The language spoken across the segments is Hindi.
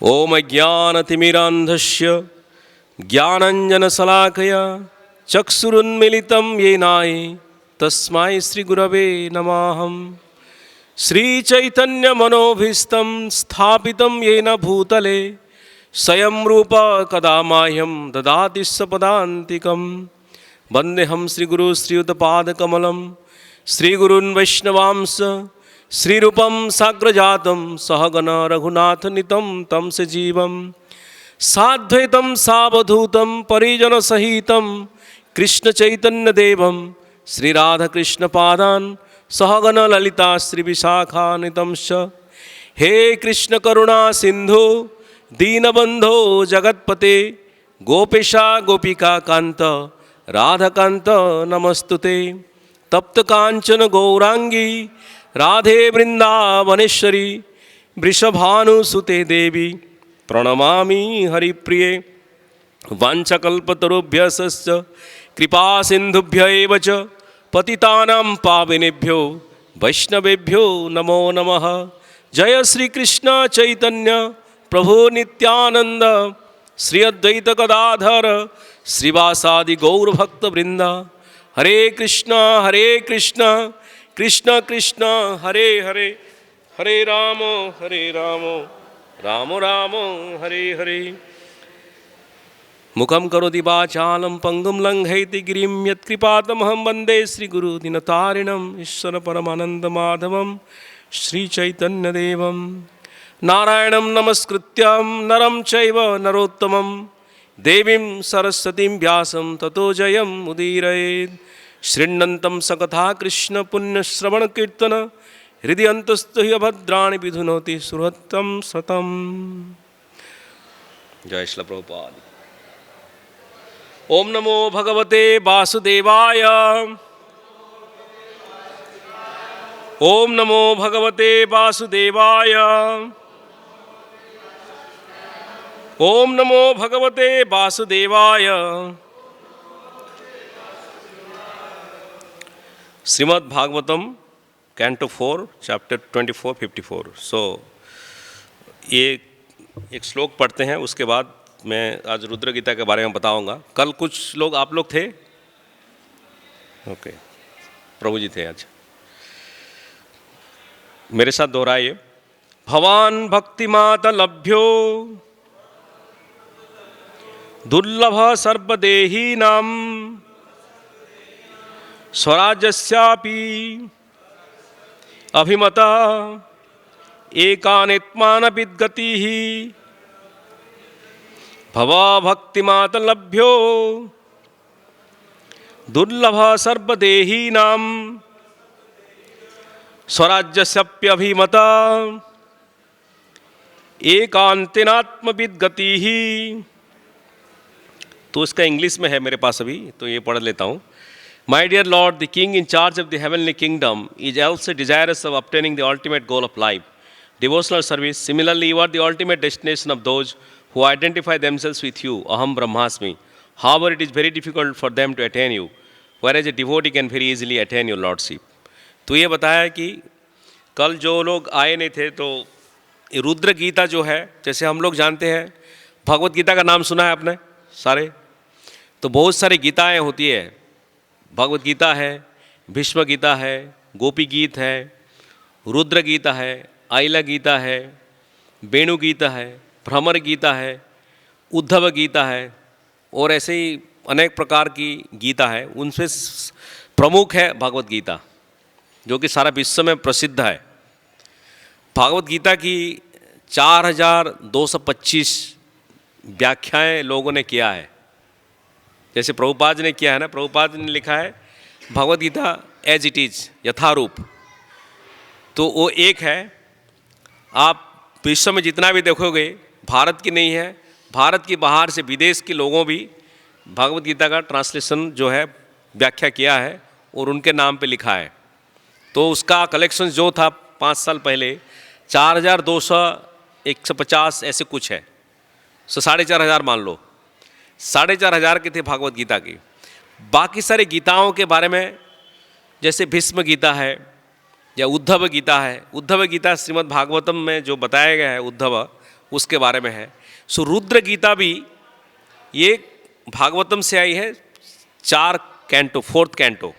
ओम ज्ञानतिमिरान्धस्य ज्ञानञ्जनशलाकया चक्षुरुन्मीलितं येन तस्मै श्रीगुरवे नमः। श्रीचैतन्यमनोभीष्टं स्थापितं येन भूतले स्वयं रूप कदा मह्यं ददाति स्वपदान्तिकं। वन्देऽहं श्रीगुरु श्रीयुतपादकमलं श्रीगुरून् वैष्णवांश श्रीरूपं साग्रजातं सहगण रघुनाथनितं तं सजीवं साद्वैतं सावधूतं परिजनसहितं कृष्णचैतन्यदेवं श्रीराधाकृष्णपादान् सहगण ललिता श्रीविशाखान्वितं च। हे कृष्ण करुणा सिंधु दीनबंधो जगत्पते गोपेशा गोपिका कांत राधाकांत नमस्तुते। तप्त कांचन गौरांगी राधे वृंदावनेश्वरी वृषभानुसुते देवी प्रणमामि हरिप्रिये। वाञ्छकल्पतरुभ्यश्च कृपा सिन्धुभ्य एव च पतितानां पावनेभ्यो वैष्णवेभ्यो नमो नमः। जय श्री कृष्ण चैतन्य प्रभु नित्यानंद श्री अद्वैत गदाधर श्रीवासादि गौरभक्तवृंद। हरे कृष्ण कृष्ण कृष्ण हरे हरे हरे राम राम राम हरे हरे। मुखं करोति वाचालं पंगुं लंघयति गिरिं यत्कृपातमहं वन्दे श्रीगुरुदीनतारिणं ईश्वर परमानन्दमाधवं श्रीचैतन्यदेवं। नारायणं नमस्कृत्यं नरं चैव नरोत्तमं देवीं सरस्वतीं व्यासं ततो जयं उदीरयेत्। शृण्वन्तं सकथा कृष्ण पुण्यश्रवणकीर्तन हृदि अन्तस्तु हि अभद्राणि विधुनोति सुहृतं सतम। जय श्री प्रभुपाद। ओम नमो भगवते वासुदेवाय। ओम नमो भगवते वासुदेवाय। ओम नमो भगवते वासुदेवाय। Shrimad Bhagavatam canto 4 chapter 24-54। सो ये एक श्लोक पढ़ते हैं, उसके बाद मैं आज रुद्र गीता के बारे में बताऊंगा। कल कुछ लोग आप लोग थे, ओके, प्रभु जी थे आज। मेरे साथ दोहराइए। भवान भक्तिमात लभ्यो दुर्लभ सर्वदेहीनां स्वराज्यस्यापि अभिमता एकानेत्मानविद्गतिः। भवा भक्तिमात लभ्यो दुर्लभ सर्वदेहीनां स्वराज्यस्याप्यभिमता एकांतेनात्मविद्गतिः। तो इसका इंग्लिश में है मेरे पास अभी, तो ये पढ़ लेता हूँ। My dear Lord, the King in charge of the heavenly kingdom is also desirous of obtaining the ultimate goal of life, devotional service. Similarly, you are the ultimate destination of those who identify themselves with you, Aham Brahmasmi. However, it is very difficult for them to attain you, whereas a devotee can very easily attain your lordship. तो ये बताया कि कल जो लोग आए नहीं थे, तो रुद्र गीता जो है, जैसे हम लोग जानते हैं, भगवत गीता का नाम सुना है आपने सारे? तो बहुत सारी गीताएँ होती है। भगवत गीता है, भीष्म गीता है, गोपी गीत है, रुद्र गीता है, आइला गीता है, वेणु गीता है, भ्रमर गीता है, उद्धव गीता है, और ऐसे ही अनेक प्रकार की गीता है। उनसे प्रमुख है भगवत गीता, जो कि सारा विश्व में प्रसिद्ध है। भगवत गीता की 4225 व्याख्याएं लोगों ने किया है। जैसे प्रभुपाद ने किया है ना, प्रभुपाद ने लिखा है Bhagavad Gita as it is, यथारूप। तो वो एक है। आप विश्व में जितना भी देखोगे, भारत की नहीं है, भारत की बाहर से विदेश के लोगों भी भगवत गीता का ट्रांसलेशन जो है, व्याख्या किया है और उनके नाम पे लिखा है। तो उसका कलेक्शन जो था 5 साल पहले 4200-150 ऐसे कुछ है। सो 4500 मान लो, 4500 की थी भागवत गीता की। बाकी सारे गीताओं के बारे में जैसे भीष्म गीता है या उद्धव गीता है। उद्धव गीता श्रीमद् भागवतम में जो बताया गया है उद्धव, उसके बारे में है। सो रुद्र गीता भी ये भागवतम से आई है, 4 कैंटो, 4th कैंटो।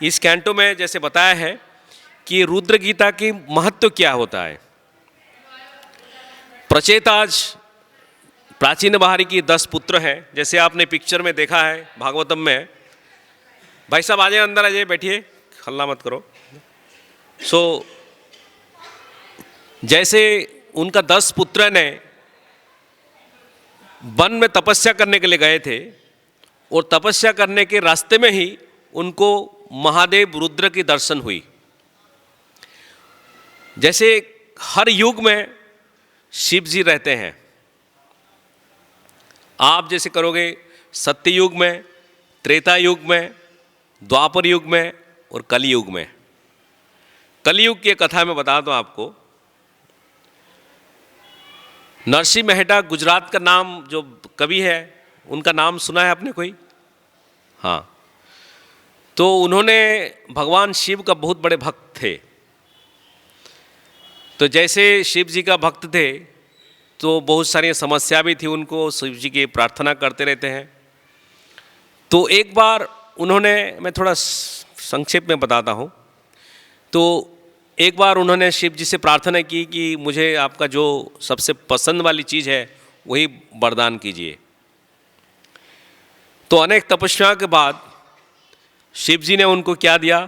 इस कैंटो में जैसे बताया है कि रुद्र गीता की महत्व क्या होता है। प्रचेताज प्राचीन बाहरी की 10 पुत्र हैं, जैसे आपने पिक्चर में देखा है भागवतम में। भाई साहब आ जाए, अंदर आ जाइए, बैठिए, हल्ला मत करो। सो जैसे उनका 10 पुत्र ने वन में तपस्या करने के लिए गए थे, और तपस्या करने के रास्ते में ही उनको महादेव रुद्र की दर्शन हुई। जैसे हर युग में शिव जी रहते हैं, आप जैसे करोगे सत्य युग में, त्रेता युग में, द्वापर युग में और कलयुग में। कलयुग की कथा मैं बता दूं आपको। नरसिंह मेहता गुजरात का नाम जो कवि है, उनका नाम सुना है आपने कोई? हाँ, तो उन्होंने भगवान शिव का बहुत बड़े भक्त थे। तो जैसे शिव जी का भक्त थे तो बहुत सारी समस्या भी थी उनको, शिव जी की प्रार्थना करते रहते हैं। तो एक बार उन्होंने, मैं थोड़ा संक्षेप में बताता हूँ, तो एक बार उन्होंने शिव जी से प्रार्थना की कि मुझे आपका जो सबसे पसंद वाली चीज़ है वही वरदान कीजिए। तो अनेक तपस्या के बाद शिव जी ने उनको क्या दिया?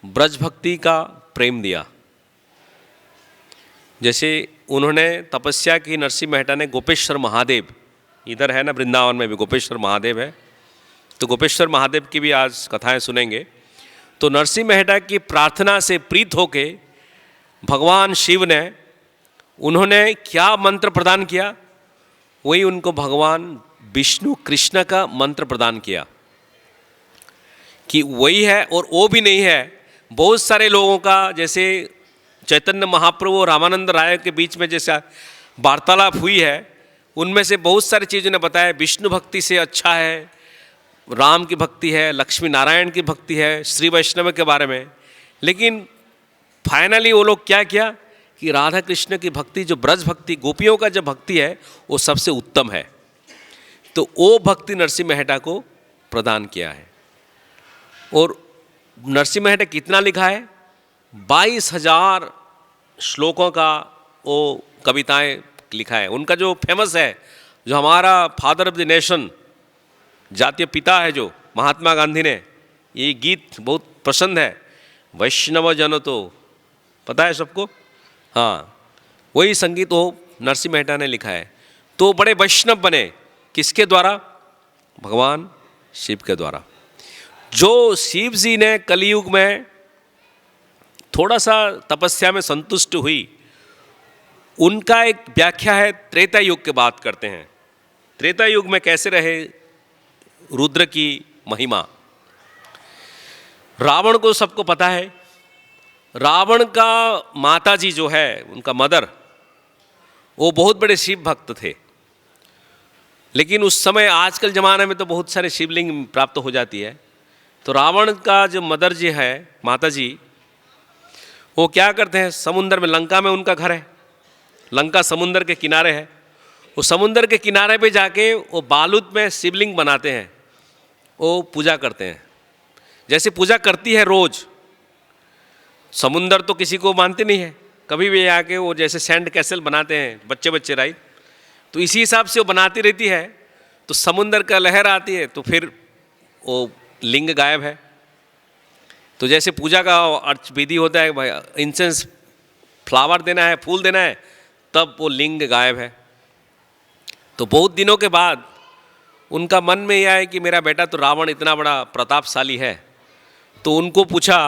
ब्रज भक्ति का प्रेम दिया। जैसे उन्होंने तपस्या की, नरसिंह मेहता ने गोपेश्वर महादेव, इधर है ना वृंदावन में भी गोपेश्वर महादेव है, तो गोपेश्वर महादेव की भी आज कथाएं सुनेंगे। तो नरसिंह मेहता की प्रार्थना से प्रीत होके भगवान शिव ने, उन्होंने क्या मंत्र प्रदान किया? वही उनको भगवान विष्णु कृष्ण का मंत्र प्रदान किया कि वही है और वो भी नहीं है। बहुत सारे लोगों का, जैसे चैतन्य महाप्रभु और रामानंद राय के बीच में जैसा वार्तालाप हुई है, उनमें से बहुत सारी चीज़ों ने बताया विष्णु भक्ति से अच्छा है, राम की भक्ति है, लक्ष्मी नारायण की भक्ति है, श्री वैष्णव के बारे में। लेकिन फाइनली वो लोग क्या किया कि राधा कृष्ण की भक्ति, जो ब्रज भक्ति, गोपियों का जो भक्ति है, वो सबसे उत्तम है। तो वो भक्ति नरसिंह मेहता को प्रदान किया है। और नरसिंह मेहता कितना लिखा है? 22,000 श्लोकों का वो कविताएं लिखा है। उनका जो फेमस है, जो हमारा फादर ऑफ द नेशन, जातीय पिता है, जो महात्मा गांधी ने, ये गीत बहुत पसंद है, वैष्णव जन, तो पता है सबको। हाँ, वही संगीत वो नरसिंह मेहता ने लिखा है। तो बड़े वैष्णव बने, किसके द्वारा? भगवान शिव के द्वारा। जो शिव जी ने कलयुग में थोड़ा सा तपस्या में संतुष्ट हुई, उनका एक व्याख्या है, त्रेता युग की बात करते हैं। त्रेता युग में कैसे रहे रुद्र की महिमा। रावण को सबको पता है, रावण का माता जी जो है, उनका मदर, वो बहुत बड़े शिव भक्त थे। लेकिन उस समय, आजकल ज़माने में तो बहुत सारे शिवलिंग प्राप्त हो जाती है। तो रावण का जो मदर जी है, माता जी, वो क्या करते हैं, समुद्र में, लंका में उनका घर है, लंका समुद्र के किनारे है। वो समुद्र के किनारे पे जाके वो बालूत में शिवलिंग बनाते हैं, वो पूजा करते हैं। जैसे पूजा करती है रोज, समुंदर तो किसी को मानते नहीं है, कभी भी आके वो जैसे सैंड कैसल बनाते हैं बच्चे राइट, तो इसी हिसाब से वो बनाती रहती है। तो समुंदर का लहर आती है तो फिर वो लिंग गायब है। तो जैसे पूजा का अर्थ विधि होता है, भाई इंसेंस फ्लावर देना है, फूल देना है, तब वो लिंग गायब है। तो बहुत दिनों के बाद उनका मन में यह है कि मेरा बेटा तो रावण इतना बड़ा प्रतापशाली है। तो उनको पूछा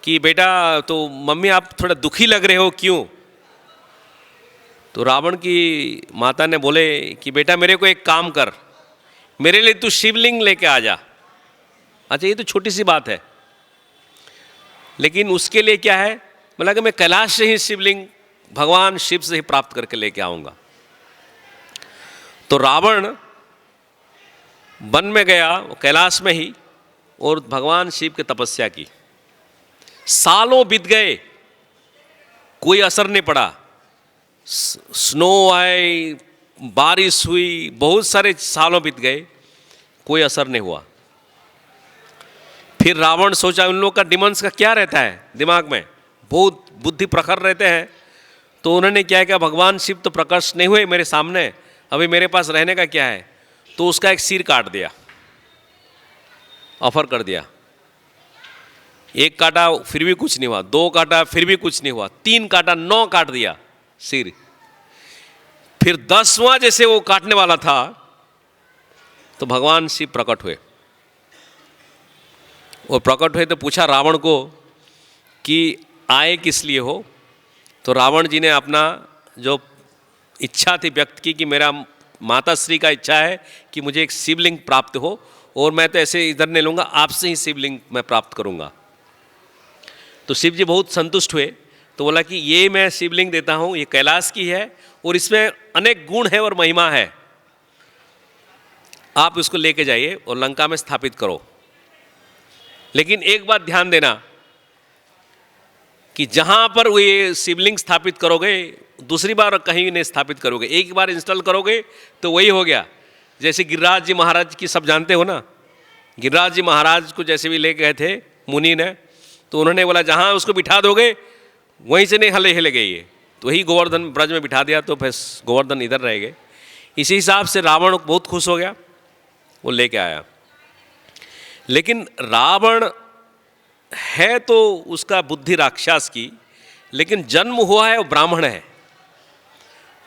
कि बेटा, तो मम्मी आप थोड़ा दुखी लग रहे हो, क्यों? तो रावण की माता ने बोले कि बेटा मेरे को एक काम कर, मेरे लिए तू शिवलिंग लेके आ जा। अच्छा, ये तो छोटी सी बात है, लेकिन उसके लिए क्या है, बोला कि मैं कैलाश से ही शिवलिंग भगवान शिव से ही प्राप्त करके लेके आऊँगा। तो रावण वन में गया, कैलाश में ही, और भगवान शिव की तपस्या की। सालों बीत गए, कोई असर नहीं पड़ा। स्नो आए, बारिश हुई, बहुत सारे सालों बीत गए, कोई असर नहीं हुआ। फिर रावण सोचा उन लोग का डिमंस का क्या रहता है दिमाग में, बहुत बुद्धि प्रखर रहते हैं, तो उन्होंने क्या किया, भगवान शिव तो प्रकट नहीं हुए मेरे सामने, अभी मेरे पास रहने का क्या है, तो उसका एक सिर काट दिया, ऑफर कर दिया। एक काटा फिर भी कुछ नहीं हुआ, दो काटा फिर भी कुछ नहीं हुआ, तीन काटा, 9 काट दिया सिर। फिर 10वां जैसे वो काटने वाला था तो भगवान शिव प्रकट हुए, और प्रकट हुए तो पूछा रावण को कि आए किस लिए हो। तो रावण जी ने अपना जो इच्छा थी व्यक्त की कि मेरा माता श्री का इच्छा है कि मुझे एक शिवलिंग प्राप्त हो, और मैं तो ऐसे इधर नहीं लूँगा, आपसे ही शिवलिंग मैं प्राप्त करूँगा। तो शिव जी बहुत संतुष्ट हुए, तो बोला कि ये मैं शिवलिंग देता हूँ, ये कैलाश की है और इसमें अनेक गुण है और महिमा है, आप इसको लेके जाइए और लंका में स्थापित करो। लेकिन एक बात ध्यान देना कि जहाँ पर वो ये शिवलिंग स्थापित करोगे, दूसरी बार कहीं नहीं स्थापित करोगे, एक बार इंस्टॉल करोगे तो वही हो गया। जैसे गिरिराज जी महाराज की सब जानते हो ना, गिरिराज जी महाराज को जैसे भी ले गए थे मुनि ने, तो उन्होंने बोला जहाँ उसको बिठा दोगे वहीं से नहीं हिले गए ये, तो वही गोवर्धन ब्रज में बिठा दिया, तो फिर गोवर्धन इधर रह गए। इसी हिसाब से रावण बहुत खुश हो गया, वो लेके आया। लेकिन रावण है तो उसका बुद्धि राक्षस की, लेकिन जन्म हुआ है वो ब्राह्मण है,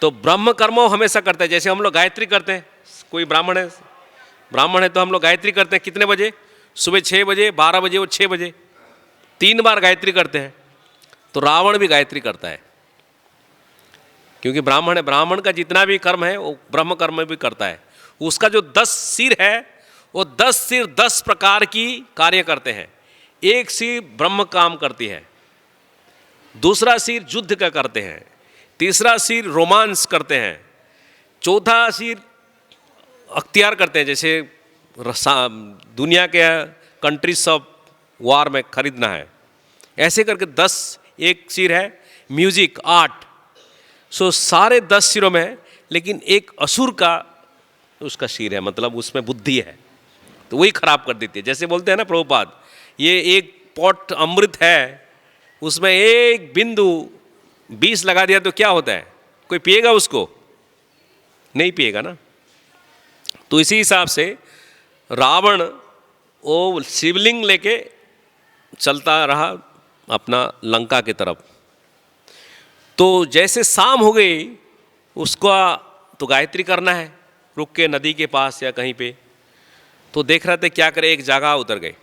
तो ब्रह्म कर्म हमेशा करता है। जैसे हम लोग गायत्री करते हैं, कोई ब्राह्मण है तो हम लोग गायत्री करते हैं कितने बजे, सुबह 6 बजे, 12 बजे और 6 बजे, 3 बार गायत्री करते हैं। तो रावण भी गायत्री करता है, क्योंकि ब्राह्मण है, ब्राह्मण का जितना भी कर्म है वो ब्रह्म कर्म भी करता है। उसका जो 10 सिर है वो 10 सिर 10 प्रकार की कार्य करते हैं। एक सिर ब्रह्म काम करती है, दूसरा सिर युद्ध का करते हैं, तीसरा सिर रोमांस करते हैं, चौथा सिर अख्तियार करते हैं, जैसे दुनिया के कंट्रीज सब वार में खरीदना है, ऐसे करके 10 एक सिर है म्यूजिक आर्ट। सो सारे 10 सिरों में है, लेकिन एक असुर का उसका सिर है, मतलब उसमें बुद्धि है, तो वही खराब कर देती है। जैसे बोलते हैं ना प्रभुपाद, ये एक पॉट अमृत है, उसमें एक बिंदु 20 लगा दिया तो क्या होता है, कोई पिएगा उसको? नहीं पिएगा ना। तो इसी हिसाब से रावण वो शिवलिंग लेके चलता रहा अपना लंका की तरफ। तो जैसे शाम हो गई, उसका तो गायत्री करना है, रुक के नदी के पास या कहीं पे, तो देख रहे थे क्या करे, एक जगह उतर गए।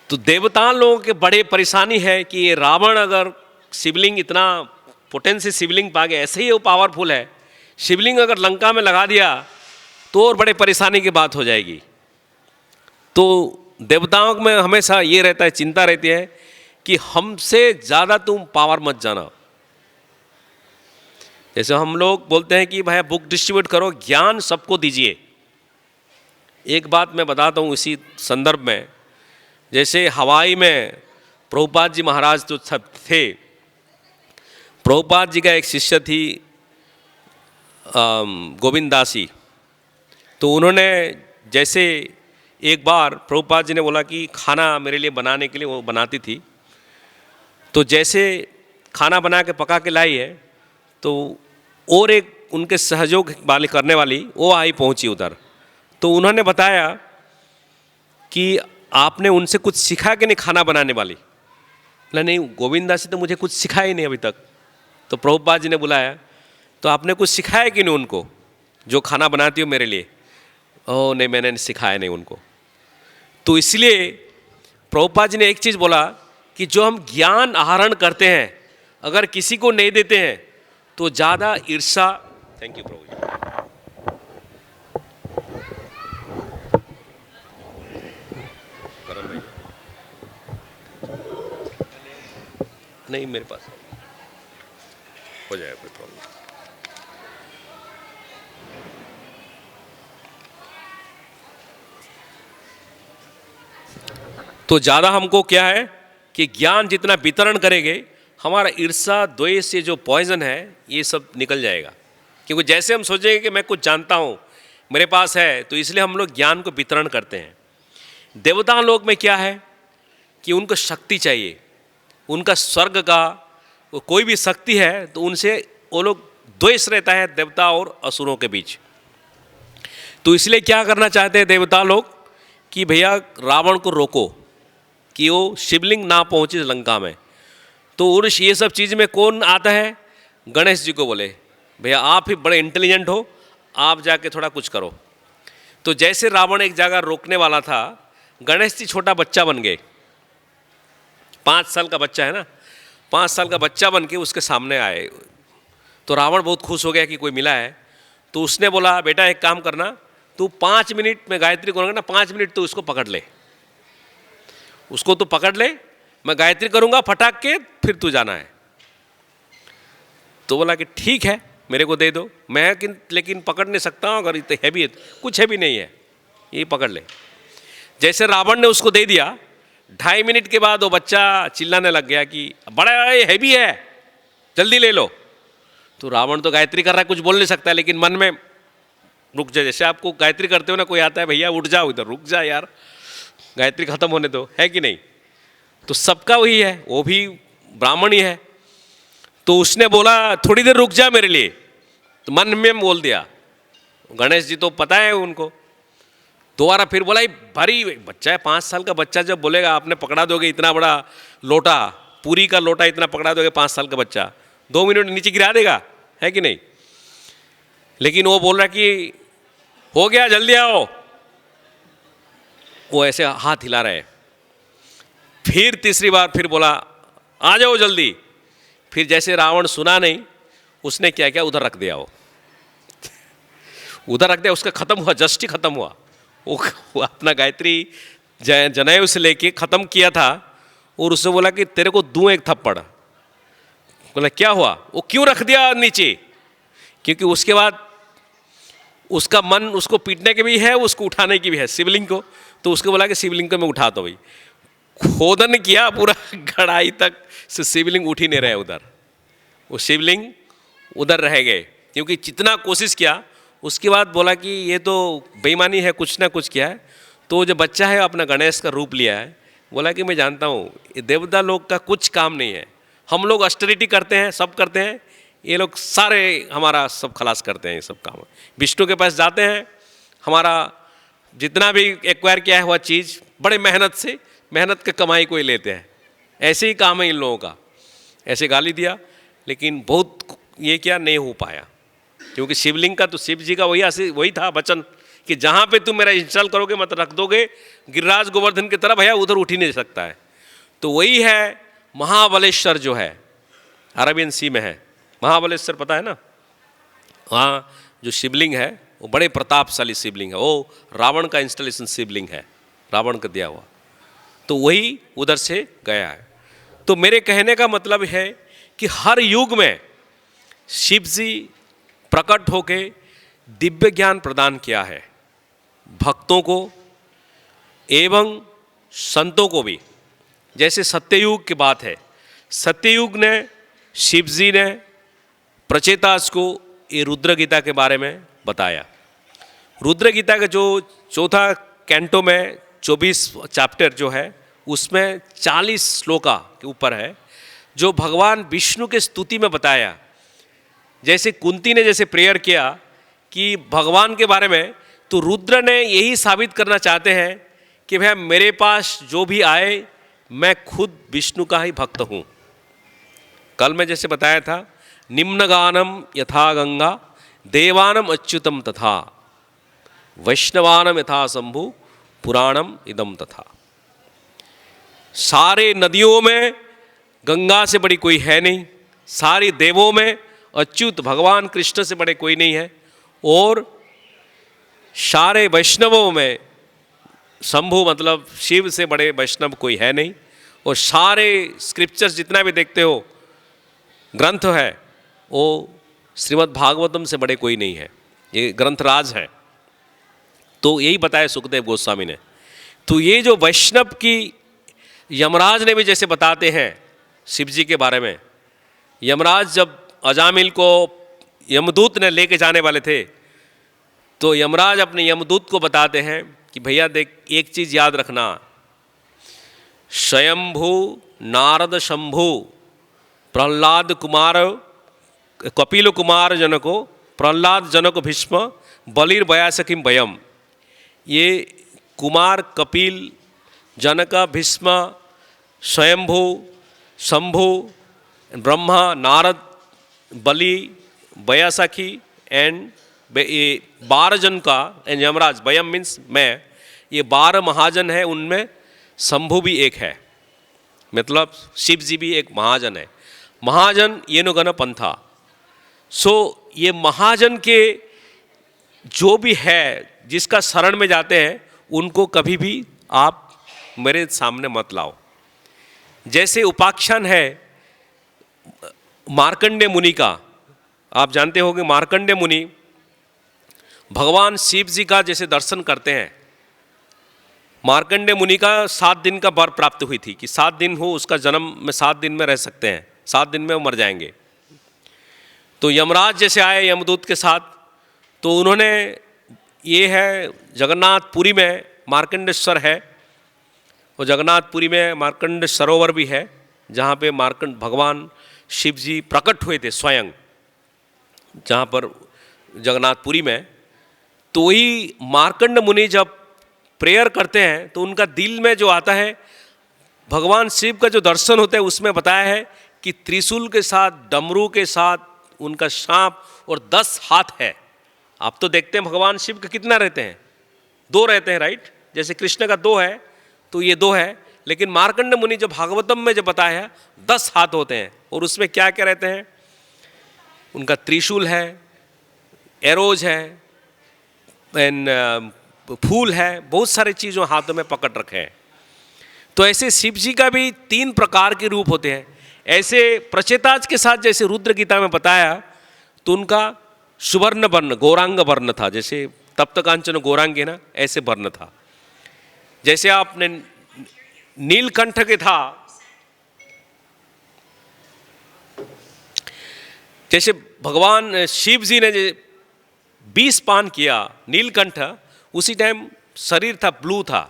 तो देवता लोगों के बड़े परेशानी है कि ये रावण अगर शिवलिंग इतना पोटेंशियल शिवलिंग पा गया, ऐसे ही वो पावरफुल है, शिवलिंग अगर लंका में लगा दिया तो और बड़े परेशानी की बात हो जाएगी। तो देवताओं में हमेशा ये रहता है, चिंता रहती है कि हमसे ज़्यादा तुम पावर मत जाना। जैसे हम लोग बोलते हैं कि भाई बुक डिस्ट्रीब्यूट करो, ज्ञान सबको दीजिए। एक बात मैं बताता हूँ इसी संदर्भ में, जैसे हवाई में प्रभुपाद जी महाराज जो थे, प्रभुपाद जी का एक शिष्य थी गोविंद दासी। तो उन्होंने जैसे एक बार प्रभुपाद जी ने बोला कि खाना मेरे लिए बनाने के लिए, वो बनाती थी, तो जैसे खाना बना के पका के लाई है, तो और एक उनके सहयोग वाली करने वाली वो आई पहुंची उधर। तो उन्होंने बताया कि आपने उनसे कुछ सीखा कि नहीं खाना बनाने वाली? बोला नहीं, गोविंद दासी तो मुझे कुछ सिखाया ही नहीं अभी तक। तो प्रभुपाद जी ने बुलाया, तो आपने कुछ सिखाया कि नहीं उनको, जो खाना बनाती हो मेरे लिए? ओह नहीं, मैंने सिखाया नहीं उनको। तो इसलिए प्रभुपाद जी ने एक चीज़ बोला कि जो हम ज्ञान आहरण करते हैं, अगर किसी को नहीं देते हैं तो ज़्यादा ईर्ष्या। थैंक यू प्रभु जी। नहीं, मेरे पास हो जाएगा, कोई प्रॉब्लम। तो ज़्यादा हमको क्या है कि ज्ञान जितना वितरण करेंगे हमारा ईर्ष्या द्वेष से जो पॉइजन है ये सब निकल जाएगा। क्योंकि जैसे हम सोचेंगे कि मैं कुछ जानता हूँ, मेरे पास है, तो इसलिए हम लोग ज्ञान को वितरण करते हैं। देवता लोक में क्या है कि उनको शक्ति चाहिए, उनका स्वर्ग का कोई भी शक्ति है तो उनसे वो लोग द्वेष रहता है देवता और असुरों के बीच। तो इसलिए क्या करना चाहते हैं देवता लोग कि भैया रावण को रोको कि वो शिवलिंग ना पहुँचे लंका में। तो उन ये सब चीज़ में कौन आता है? गणेश जी को बोले भैया आप ही बड़े इंटेलिजेंट हो, आप जाके थोड़ा कुछ करो। तो जैसे रावण एक जगह रोकने वाला था, गणेश जी छोटा बच्चा बन गए, 5 साल का बच्चा है ना, 5 साल का बच्चा बन के उसके सामने आए। तो रावण बहुत खुश हो गया कि कोई मिला है। तो उसने बोला बेटा एक काम करना, तू 5 मिनट में गायत्री करूँगा ना, 5 मिनट तू उसको पकड़ ले, उसको तू पकड़ ले, मैं गायत्री करूँगा फटाक के, फिर तू जाना है। तो बोला कि ठीक है मेरे को दे दो, मैं लेकिन पकड़ नहीं सकता हूँ, अगर इतने हैवी है, कुछ हैवी नहीं है, ये पकड़ ले। जैसे रावण ने उसको दे दिया, 2.5 मिनट के बाद वो बच्चा चिल्लाने लग गया कि बड़ा हैवी है, जल्दी ले लो। तो रावण तो गायत्री कर रहा है, कुछ बोल नहीं सकता, लेकिन मन में रुक जा। जैसे आपको गायत्री करते हो ना, कोई आता है भैया उठ जाओ इधर, रुक जा यार, गायत्री खत्म होने दो, है कि नहीं? तो सबका वही है, वो भी ब्राह्मण ही है। तो उसने बोला थोड़ी देर रुक जा मेरे लिए, तो मन में बोल दिया। गणेश जी तो पता है उनको, दोबारा फिर बोला भारी बच्चा है, 5 साल का बच्चा जब बोलेगा आपने पकड़ा दोगे इतना बड़ा लोटा, पूरी का लोटा इतना पकड़ा दोगे 5 साल का बच्चा, 2 मिनट नीचे गिरा देगा, है कि नहीं? लेकिन वो बोल रहा कि हो गया जल्दी आओ, वो ऐसे हाथ हिला रहे। फिर तीसरी बार फिर बोला आ जाओ जल्दी। फिर जैसे रावण सुना नहीं, उसने क्या किया, उधर रख दिया, उधर रख दिया, उसका खत्म हुआ, जस्ट ही खत्म हुआ। वो अपना गायत्री जनेऊ से लेके खत्म किया था, और उसने बोला कि तेरे को दूं एक थप्पड़। बोला क्या हुआ? वो क्यों रख दिया नीचे? क्योंकि उसके बाद उसका मन उसको पीटने के भी है, उसको उठाने की भी है, शिवलिंग को। तो उसको बोला कि शिवलिंग को मैं उठाता हूँ भाई। खोदन किया पूरा गड़ाई तक, से शिवलिंग उठ ही नहीं रहे उधर, वो शिवलिंग उधर रह गए, क्योंकि जितना कोशिश किया। उसके बाद बोला कि ये तो बेईमानी है, कुछ ना कुछ किया है। तो जो बच्चा है अपना गणेश का रूप लिया है, बोला कि मैं जानता हूँ ये देवता लोग का कुछ काम नहीं है, हम लोग ऑस्टेरिटी करते हैं, सब करते हैं, ये लोग सारे हमारा सब खलास करते हैं, ये सब काम। विष्णु के पास जाते हैं, हमारा जितना भी एक्वायर किया हुआ चीज़ बड़े मेहनत से, मेहनत की कमाई को ही लेते हैं। ऐसे ही काम है इन लोगों का। ऐसे गाली दिया, लेकिन बहुत ये क्या नहीं हो पाया, क्योंकि शिवलिंग का तो शिव जी का वही था वचन कि जहाँ पे तुम मेरा इंस्टॉल करोगे, मत रख दोगे गिरिराज गोवर्धन की तरह, भैया उधर उठ ही नहीं सकता है। तो वही है महाबलेश्वर, जो है अरबियन सी में है महाबलेश्वर, पता है ना? वहाँ जो शिवलिंग है वो बड़े प्रतापशाली शिवलिंग है, वो रावण का इंस्टॉलेशन शिवलिंग है, रावण का दिया हुआ। तो वही उधर से गया है। तो मेरे कहने का मतलब है कि हर युग में शिव जी प्रकट होके दिव्य ज्ञान प्रदान किया है भक्तों को एवं संतों को भी। जैसे सत्ययुग की बात है, सत्ययुग ने शिव जी ने प्रचेतास को ये रुद्र गीता के बारे में बताया। रुद्र गीता का जो चौथा कैंटो में 24 चैप्टर जो है, उसमें 40 श्लोका के ऊपर है, जो भगवान विष्णु के स्तुति में बताया। जैसे कुंती ने जैसे प्रेयर किया कि भगवान के बारे में, तो रुद्र ने यही साबित करना चाहते हैं कि भाई मेरे पास जो भी आए, मैं खुद विष्णु का ही भक्त हूँ। कल मैं जैसे बताया था, निम्नगानम यथा गंगा देवानम अच्युतम तथा वैष्णवानम यथा शंभु पुराणम इदम तथा। सारे नदियों में गंगा से बड़ी कोई है नहीं, सारी देवों में अच्युत भगवान कृष्ण से बड़े कोई नहीं है, और सारे वैष्णवों में शंभु मतलब शिव से बड़े वैष्णव कोई है नहीं, और सारे स्क्रिप्चर्स जितना भी देखते हो ग्रंथ है, वो श्रीमद् भागवतम से बड़े कोई नहीं है, ये ग्रंथराज है। तो यही बताया सुखदेव गोस्वामी ने। तो ये जो वैष्णव की यमराज ने भी जैसे बताते हैं शिव जी के बारे में, यमराज जब अजामिल को यमदूत ने लेके जाने वाले थे, तो यमराज अपने यमदूत को बताते हैं कि भैया देख, एक चीज़ याद रखना, स्वयंभू नारद शंभु प्रहलाद कुमार कपिल कुमार जनको प्रहलाद जनक भीष्म बलिर बयासखिम भयम। ये कुमार कपिल जनक भीष्म स्वयंभू शंभु ब्रह्मा नारद बलि बयासखी एंड ये 12 जन का एंड यमराज, भयम मीन्स मैं, ये 12 महाजन है, उनमें शंभु भी एक है, मतलब शिव जी भी एक महाजन है। महाजन ये नो गण पंथा। सो ये महाजन के जो भी है, जिसका शरण में जाते हैं, उनको कभी भी आप मेरे सामने मत लाओ। जैसे उपाख्यान है मार्कंडेय मुनि का, आप जानते होंगे मार्कंडेय मुनि भगवान शिव जी का जैसे दर्शन करते हैं। मार्कंडेय मुनि का 7 दिन का वर प्राप्त हुई थी कि 7 दिन हो उसका जन्म में, 7 दिन में रह सकते हैं, 7 दिन में वो मर जाएंगे। तो यमराज जैसे आए यमदूत के साथ, तो उन्होंने, ये है जगन्नाथपुरी में मार्कंडेश्वर है, और जगन्नाथपुरी में मार्कंड सरोवर भी है, जहाँ पे मार्कंड भगवान शिव जी प्रकट हुए थे स्वयं, जहाँ पर जगन्नाथपुरी में। तो वही मार्कंड मुनि जब प्रेयर करते हैं तो उनका दिल में जो आता है, भगवान शिव का जो दर्शन होता है उसमें बताया है कि त्रिशूल के साथ, डमरू के साथ उनका सांप और 10 हाथ है। आप तो देखते हैं भगवान शिव का कितना रहते हैं, 2 रहते हैं, राइट। जैसे कृष्ण का 2 है तो ये 2 है, लेकिन मार्कंड मुनि जब भागवतम में जब बताया है 10 हाथ होते हैं, और उसमें क्या क्या रहते हैं, उनका त्रिशूल है, एरोज है, एंड फूल है, बहुत सारे चीज़ों हाथों में पकड़ रखे हैं। तो ऐसे शिव जी का भी 3 प्रकार के रूप होते हैं। ऐसे प्रचेताज के साथ जैसे रुद्र गीता में बताया, तो उनका सुवर्ण वर्ण गौरांग वर्ण था, जैसे तप्त कांचन गौरांग है ना, ऐसे वर्ण था। जैसे आपने नीलकंठ के था, जैसे भगवान शिव जी ने 20 पान किया नीलकंठ, उसी टाइम शरीर था ब्लू था।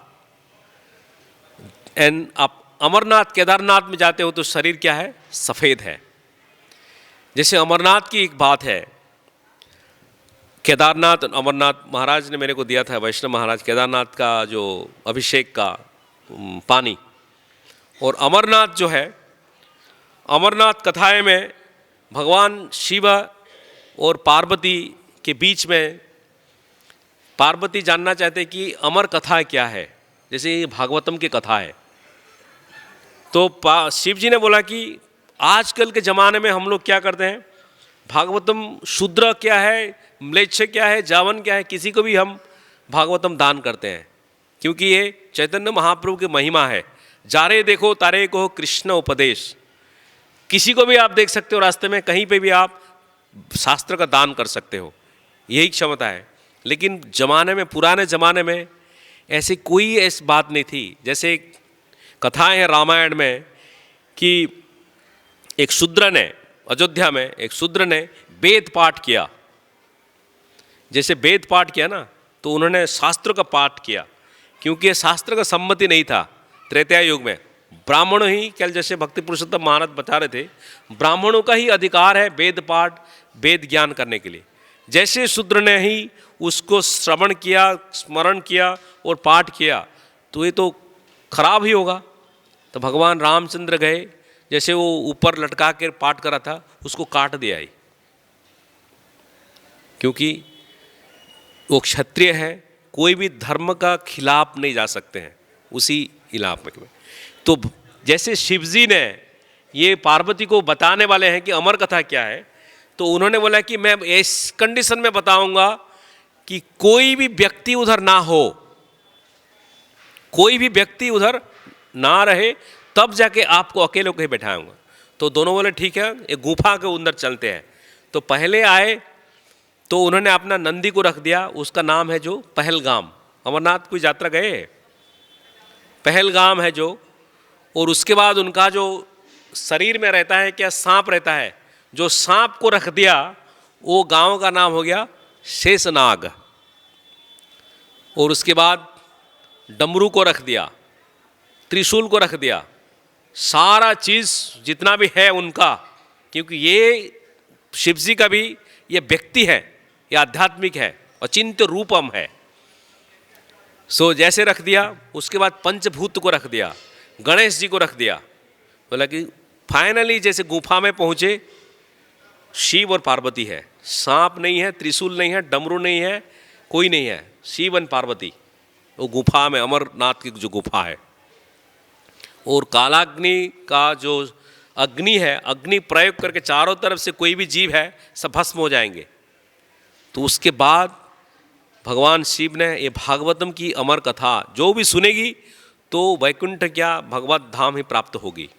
एंड आप अमरनाथ केदारनाथ में जाते हो तो शरीर क्या है, सफ़ेद है। जैसे अमरनाथ की एक बात है, केदारनाथ अमरनाथ महाराज ने मेरे को दिया था, वैष्णव महाराज, केदारनाथ का जो अभिषेक का पानी। और अमरनाथ जो है, अमरनाथ कथाएं में भगवान शिव और पार्वती के बीच में, पार्वती जानना चाहते कि अमर कथा क्या है, जैसे ये भागवतम की कथा है। तो शिव जी ने बोला कि आजकल के ज़माने में हम लोग क्या करते हैं, भागवतम शूद्र क्या है, म्लेच्छ क्या है, जावन क्या है, किसी को भी हम भागवतम दान करते हैं, क्योंकि ये चैतन्य महाप्रभु की महिमा है। जारे देखो तारे को कृष्ण उपदेश, किसी को भी आप देख सकते हो रास्ते में, कहीं पे भी आप शास्त्र का दान कर सकते हो, यही क्षमता है। लेकिन ज़माने में, पुराने ज़माने में ऐसी कोई ऐसी बात नहीं थी। जैसे कथाएं हैं रामायण में कि एक शूद्र ने, अयोध्या में एक शूद्र ने वेद पाठ किया। जैसे वेद पाठ किया ना, तो उन्होंने शास्त्र का पाठ किया, क्योंकि शास्त्र का सम्मति नहीं था त्रेता युग में। ब्राह्मण ही, कल जैसे भक्ति पुरुषोत्तम महाराज बता रहे थे, ब्राह्मणों का ही अधिकार है वेद पाठ, वेद ज्ञान करने के लिए। जैसे शूद्र ने ही उसको श्रवण किया, स्मरण किया और पाठ किया, तो ये तो खराब ही होगा। तो भगवान रामचंद्र गए, जैसे वो ऊपर लटका कर पाठ करा था, उसको काट दिया ही, क्योंकि वो क्षत्रिय है, कोई भी धर्म का खिलाफ नहीं जा सकते हैं उसी इलाके में। तो जैसे शिवजी ने ये पार्वती को बताने वाले हैं कि अमर कथा क्या है, तो उन्होंने बोला कि मैं इस कंडीशन में बताऊंगा कि कोई भी व्यक्ति उधर ना हो, कोई भी व्यक्ति उधर ना रहे, तब जाके आपको अकेले कहीं बैठाऊंगा। तो दोनों बोले ठीक है, एक गुफा के अंदर चलते हैं। तो पहले आए तो उन्होंने अपना नंदी को रख दिया, उसका नाम है जो पहलगाम। अमरनाथ की यात्रा गए, पहलगाम है जो। और उसके बाद उनका जो शरीर में रहता है क्या, सांप रहता है, जो सांप को रख दिया वो गांव का नाम हो गया शेषनाग। और उसके बाद डमरू को रख दिया, त्रिशूल को रख दिया, सारा चीज़ जितना भी है उनका, क्योंकि ये शिव जी का भी ये व्यक्ति है, ये आध्यात्मिक है, अचिंत्य रूपम है। सो जैसे रख दिया, उसके बाद पंचभूत को रख दिया, गणेश जी को रख दिया। बोला कि फाइनली जैसे गुफा में पहुँचे, शिव और पार्वती है, सांप नहीं है, त्रिशूल नहीं है, डमरू नहीं है, कोई नहीं है, शिव और पार्वती वो गुफा में, अमरनाथ की जो गुफा है। और कालाग्नि का जो अग्नि है, अग्नि प्रयोग करके चारों तरफ से कोई भी जीव है सब भस्म हो जाएंगे। तो उसके बाद भगवान शिव ने ये भागवतम की अमर कथा जो भी सुनेगी तो वैकुंठ क्या भगवत धाम ही प्राप्त होगी।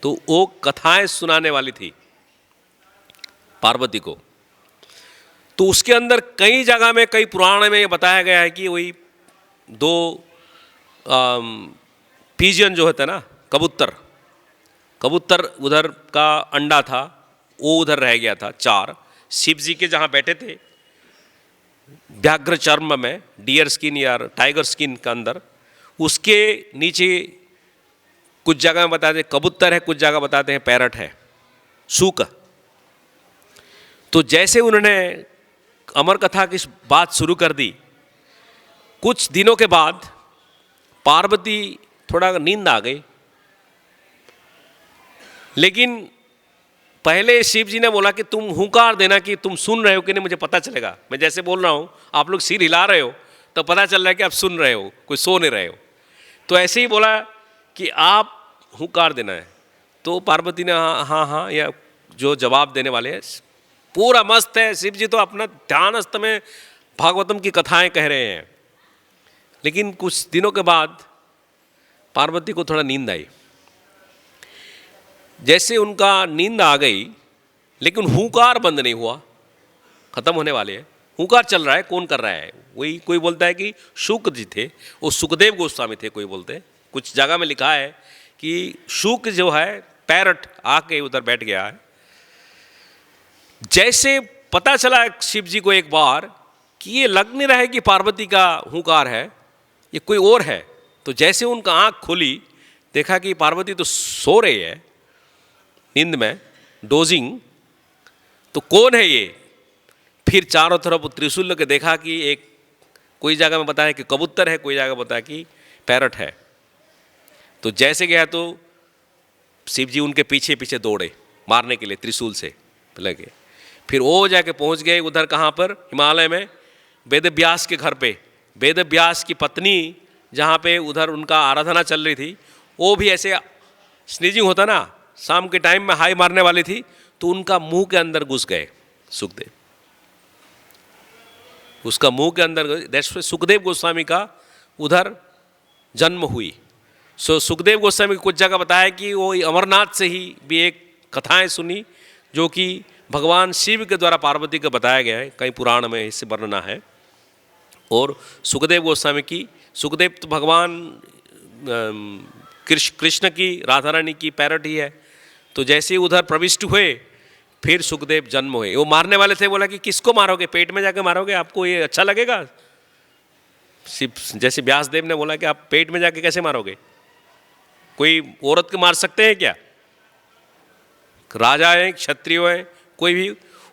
तो वो कथाएं सुनाने वाली थी पार्वती को। तो उसके अंदर कई जगह में, कई पुराण में ये बताया गया है कि वही दो पीजियन जो होता है ना, कबूतर उधर का अंडा था, वो उधर रह गया था। 4 शिव जी के जहाँ बैठे थे व्याघ्र चर्म में, डियर स्किन या टाइगर स्किन के अंदर, उसके नीचे कुछ जगह में बताते हैं कबूतर है, कुछ जगह बताते हैं पैरट है, सूक। तो जैसे उन्होंने अमर कथा की बात शुरू कर दी, कुछ दिनों के बाद पार्वती थोड़ा नींद आ गई। लेकिन पहले शिव जी ने बोला कि तुम हुंकार देना कि तुम सुन रहे हो कि नहीं, मुझे पता चलेगा। मैं जैसे बोल रहा हूँ, आप लोग सिर हिला रहे हो तो पता चल रहा है कि आप सुन रहे हो, कोई सो नहीं रहे हो। तो ऐसे ही बोला कि आप हुंकार देना है। तो पार्वती ने हाँ हाँ हाँ, या जो जवाब देने वाले हैं पूरा मस्त है। शिव जी तो अपना ध्यानस्थ में भागवतम की कथाएं कह रहे हैं। लेकिन कुछ दिनों के बाद पार्वती को थोड़ा नींद आई। जैसे उनका नींद आ गई, लेकिन हुंकार बंद नहीं हुआ, खत्म होने वाले हैं, हुंकार चल रहा है। कौन कर रहा है? वही कोई बोलता है कि शुक जी थे, वो सुखदेव गोस्वामी थे, कोई बोलते हैं। कुछ जगह में लिखा है कि शुक जो है पैरट आके उधर बैठ गया है। जैसे पता चला शिव जी को एक बार कि ये लग नहीं रहा है कि पार्वती का हुंकार है, ये कोई और है। तो जैसे उनका आँख खुली, देखा कि पार्वती तो सो रही है नींद में, डोजिंग। तो कौन है ये? फिर चारों तरफ त्रिशूल के देखा कि एक कोई जगह में बताया कि कबूतर है, कोई जगह बताया कि पैरट है। तो जैसे गया तो शिव जी उनके पीछे पीछे दौड़े मारने के लिए त्रिशूल से लगे। फिर वो जाके पहुंच गए उधर, कहाँ पर? हिमालय में वेद व्यास के घर पे। वेद व्यास की पत्नी जहाँ पे उधर उनका आराधना चल रही थी, वो भी ऐसे स्नीजिंग होता ना, शाम के टाइम में हाई मारने वाली थी। तो उनका मुंह के अंदर घुस गए सुखदेव, उसका मुंह के अंदर। दैट्स सुखदेव गोस्वामी का उधर जन्म हुई। सो सुखदेव गोस्वामी कुछ जगह बताया कि वो अमरनाथ से ही भी एक कथाएं सुनी, जो कि भगवान शिव के द्वारा पार्वती को बताया गया है, कई पुराण में इससे वर्णना है। और सुखदेव गोस्वामी की, सुखदेव तो भगवान कृष्ण की, राधा रानी की पैरट ही है। तो जैसे ही उधर प्रविष्ट हुए, फिर सुखदेव जन्म हुए। वो मारने वाले थे, बोला कि किसको मारोगे? पेट में जाके मारोगे? आपको ये अच्छा लगेगा? शिव जैसे व्यासदेव ने बोला कि आप पेट में जाके कैसे मारोगे? कोई औरत को मार सकते हैं क्या? राजा हैं, क्षत्रिय हैं, कोई भी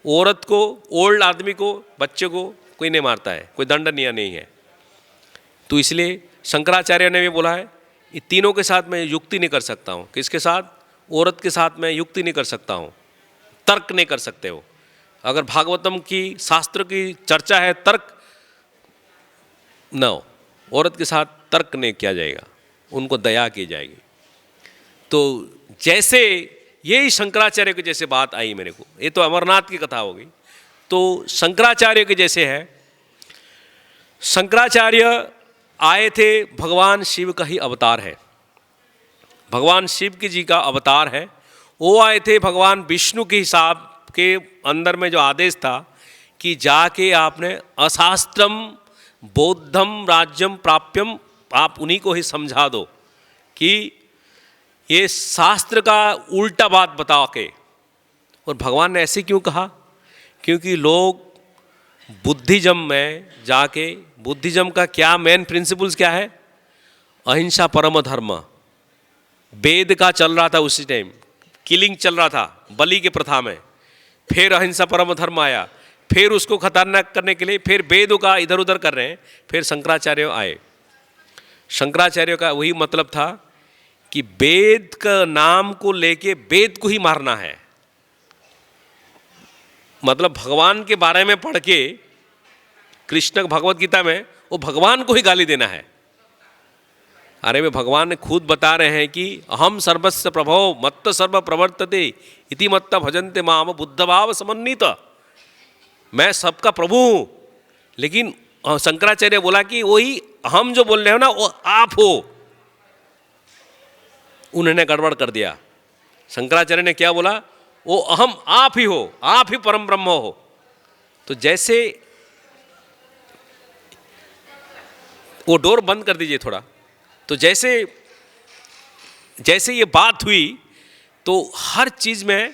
औरत को, ओल्ड आदमी को, बच्चे को कोई नहीं मारता है, कोई दंडनीय नहीं है। तो इसलिए शंकराचार्य ने भी बोला है, ये तीनों के साथ मैं युक्ति नहीं कर सकता हूँ। किसके साथ? औरत के साथ मैं युक्ति नहीं कर सकता हूँ, तर्क नहीं कर सकते हो। अगर भागवतम की शास्त्र की चर्चा है, तर्क न हो, औरत के साथ तर्क नहीं किया जाएगा, उनको दया की जाएगी। तो जैसे यही शंकराचार्य की जैसे बात आई मेरे को, ये तो अमरनाथ की कथा हो गई। तो शंकराचार्य के जैसे है, शंकराचार्य आए थे, भगवान शिव का ही अवतार है, भगवान शिव की जी का अवतार है। वो आए थे भगवान विष्णु के हिसाब के अंदर में जो आदेश था कि जाके आपने अशास्त्रम बौद्धम राज्यम प्राप्यम, आप उन्हीं को ही समझा दो कि ये शास्त्र का उल्टा बात बता के और भगवान ने ऐसे क्यों कहा? क्योंकि लोग बुद्धिज्म में जाके, बुद्धिज्म का क्या मेन प्रिंसिपल्स क्या है? अहिंसा परम धर्म। वेद का चल रहा था उसी टाइम, किलिंग चल रहा था बलि के प्रथा में, फिर अहिंसा परम धर्म आया, फिर उसको खतरनाक करने के लिए फिर वेदों का इधर उधर कर रहे हैं, फिर शंकराचार्य आए। शंकराचार्य का वही मतलब था कि वेद का नाम को लेके वेद को ही मारना है। मतलब भगवान के बारे में पढ़ के कृष्ण भगवत गीता में वो भगवान को ही गाली देना है। अरे वे भगवान ने खुद बता रहे हैं कि अहम सर्वस्व प्रभो मत्त सर्व प्रवर्तते इति मत्त भजन्ते माम बुद्ध भाव समन्वित। मैं सबका प्रभु हूँ, लेकिन शंकराचार्य बोला कि वही हम जो बोल रहे हो ना वो आप हो। उन्होंने गड़बड़ कर दिया। शंकराचार्य ने क्या बोला? वो अहम आप ही हो, आप ही परम ब्रह्म हो। तो जैसे वो डोर बंद कर दीजिए थोड़ा। तो जैसे जैसे ये बात हुई तो हर चीज़ में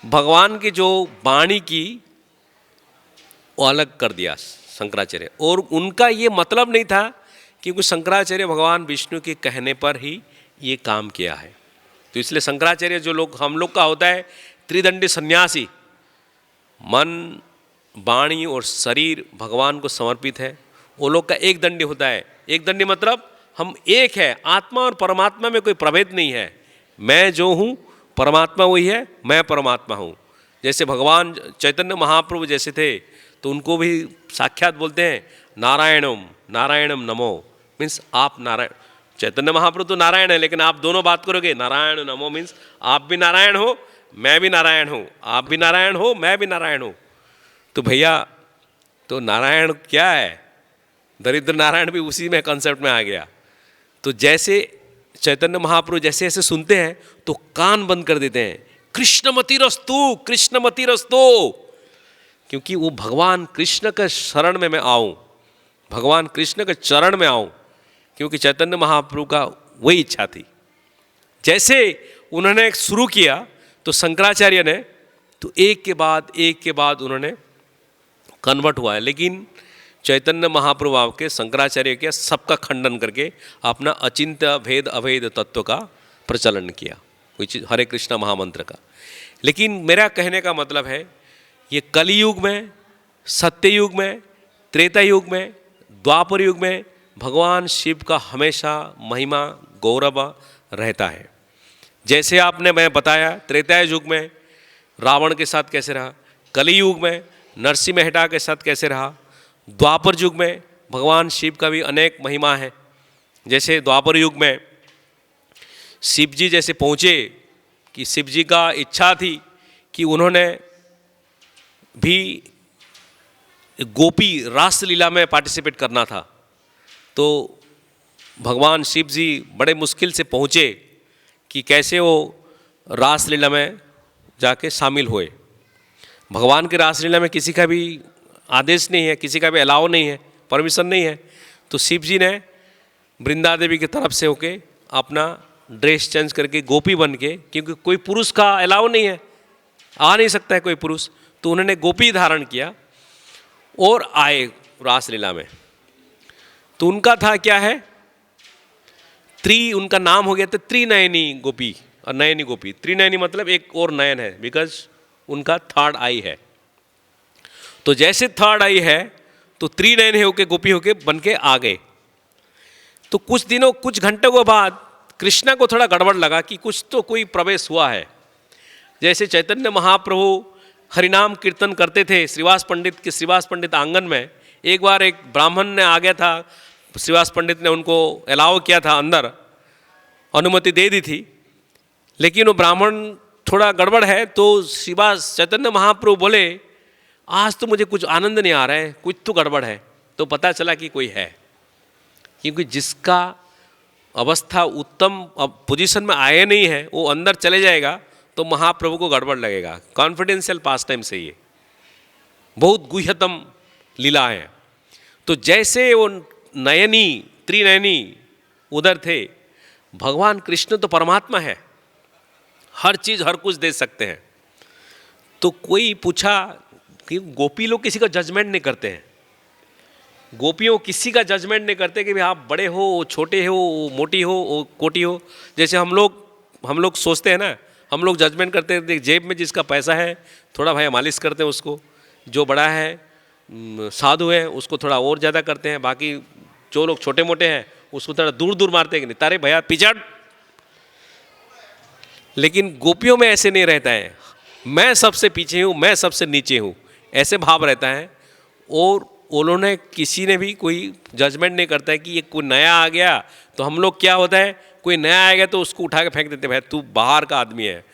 भगवान की जो वाणी की वो अलग कर दिया शंकराचार्य। और उनका ये मतलब नहीं था, क्योंकि शंकराचार्य भगवान विष्णु के कहने पर ही ये काम किया है। तो इसलिए शंकराचार्य जो लोग हम लोग का होता है त्रिदंडी सन्यासी, मन वाणी और शरीर भगवान को समर्पित है। वो लोग का एक दंडी होता है। एक दंडी मतलब हम एक है, आत्मा और परमात्मा में कोई प्रभेद नहीं है। मैं जो हूँ परमात्मा वही है, मैं परमात्मा हूँ। जैसे भगवान चैतन्य महाप्रभु जैसे थे तो उनको भी साक्षात बोलते हैं नारायणम नारायणम नमो, मीन्स आप नारायण। चैतन्य महाप्रभु तो नारायण है, लेकिन आप दोनों बात करोगे नारायण नमो, मीन्स आप भी नारायण हो मैं भी नारायण हूँ, आप भी नारायण हो मैं भी नारायण हूँ। तो भैया तो नारायण क्या है? दरिद्र नारायण भी उसी में कॉन्सेप्ट में आ गया। तो जैसे चैतन्य महाप्रभु जैसे ऐसे सुनते हैं तो कान बंद कर देते हैं, कृष्णमतिरस्तु कृष्णमतिरस्तु, क्योंकि वो भगवान कृष्ण के शरण में मैं आऊँ, भगवान कृष्ण के चरण में आऊँ, क्योंकि चैतन्य महाप्रभु का वही इच्छा थी। जैसे उन्होंने शुरू किया तो शंकराचार्य ने तो एक के बाद उन्होंने कन्वर्ट हुआ है। लेकिन चैतन्य महाप्रभु के शंकराचार्य के सबका खंडन करके अपना अचिंत्य भेद अभेद तत्व का प्रचलन किया, कुछ हरे कृष्णा महामंत्र का। लेकिन मेरा कहने का मतलब है ये कलियुग में, सत्ययुग में, त्रेता युग में, द्वापर युग में भगवान शिव का हमेशा महिमा गौरव रहता है। जैसे आपने मैं बताया त्रेता युग में रावण के साथ कैसे रहा, कलियुग में नरसिंह मेहता के साथ कैसे रहा, द्वापर युग में भगवान शिव का भी अनेक महिमा है। जैसे द्वापर युग में शिव जी जैसे पहुँचे कि शिव जी का इच्छा थी कि उन्होंने भी गोपी रासलीला में पार्टिसिपेट करना था। तो भगवान शिव जी बड़े मुश्किल से पहुँचे कि कैसे वो रासलीला में जाके शामिल हुए। भगवान के रासलीला में किसी का भी आदेश नहीं है, किसी का भी अलाउ नहीं है, परमिशन नहीं है। तो शिव जी ने वृंदा देवी की तरफ से होके अपना ड्रेस चेंज करके गोपी बन के, क्योंकि कोई पुरुष का अलाउ नहीं है, आ नहीं सकता है कोई पुरुष, तो उन्होंने गोपी धारण किया और आए रासलीला में। तो उनका था क्या है, उनका नाम हो गया था त्रिनयनी गोपी और नयनी गोपी। त्रिनयनी मतलब एक और नयन है, बिकॉज उनका थर्ड आई है। तो जैसे थर्ड आई है तो त्रिनयनी होके गोपी होके बन के आ गए। तो कुछ घंटों के बाद कृष्णा को थोड़ा गड़बड़ लगा कि कुछ तो कोई प्रवेश हुआ है। जैसे चैतन्य महाप्रभु हरिनाम कीर्तन करते थे श्रीवास पंडित आंगन में, एक बार एक ब्राह्मण ने आ गया था, श्रीवास पंडित ने उनको अलाउ किया था, अंदर अनुमति दे दी थी, लेकिन वो ब्राह्मण थोड़ा गड़बड़ है। तो श्रीवास चैतन्य महाप्रभु बोले आज तो मुझे कुछ आनंद नहीं आ रहा है, कुछ तो गड़बड़ है। तो पता चला कि कोई है, क्योंकि जिसका अवस्था उत्तम पोजीशन में आए नहीं है वो अंदर चले जाएगा तो महाप्रभु को गड़बड़ लगेगा। कॉन्फिडेंशियल पास टाइम से ये बहुत गुह्यतम लीला है। तो जैसे वो नयनी त्रिनयनी उधर थे, भगवान कृष्ण तो परमात्मा है, हर चीज़ हर कुछ दे सकते हैं। तो कोई पूछा कि गोपी लोग किसी का जजमेंट नहीं करते हैं, गोपियों किसी का जजमेंट नहीं करते कि भाई आप बड़े हो, छोटे हो, मोटी हो, कोटी हो। जैसे हम लोग सोचते हैं ना, हम लोग जजमेंट करते हैं, जेब में जिसका पैसा है थोड़ा भाई मालिश करते हैं उसको, जो बड़ा है साधु है उसको थोड़ा और ज़्यादा करते हैं, बाकी जो लोग छोटे मोटे हैं उसको थोड़ा दूर दूर मारते हैं कि नहीं तारे भैया पिछड़। लेकिन गोपियों में ऐसे नहीं रहता है, मैं सबसे पीछे हूँ, मैं सबसे नीचे हूँ, ऐसे भाव रहता है। और उन्होंने किसी ने भी कोई जजमेंट नहीं करता है कि ये कोई नया आ गया तो हम लोग क्या होता है, कोई नया आएगा तो उसको उठा के फेंक देते हैं, भाई तू बाहर का आदमी है,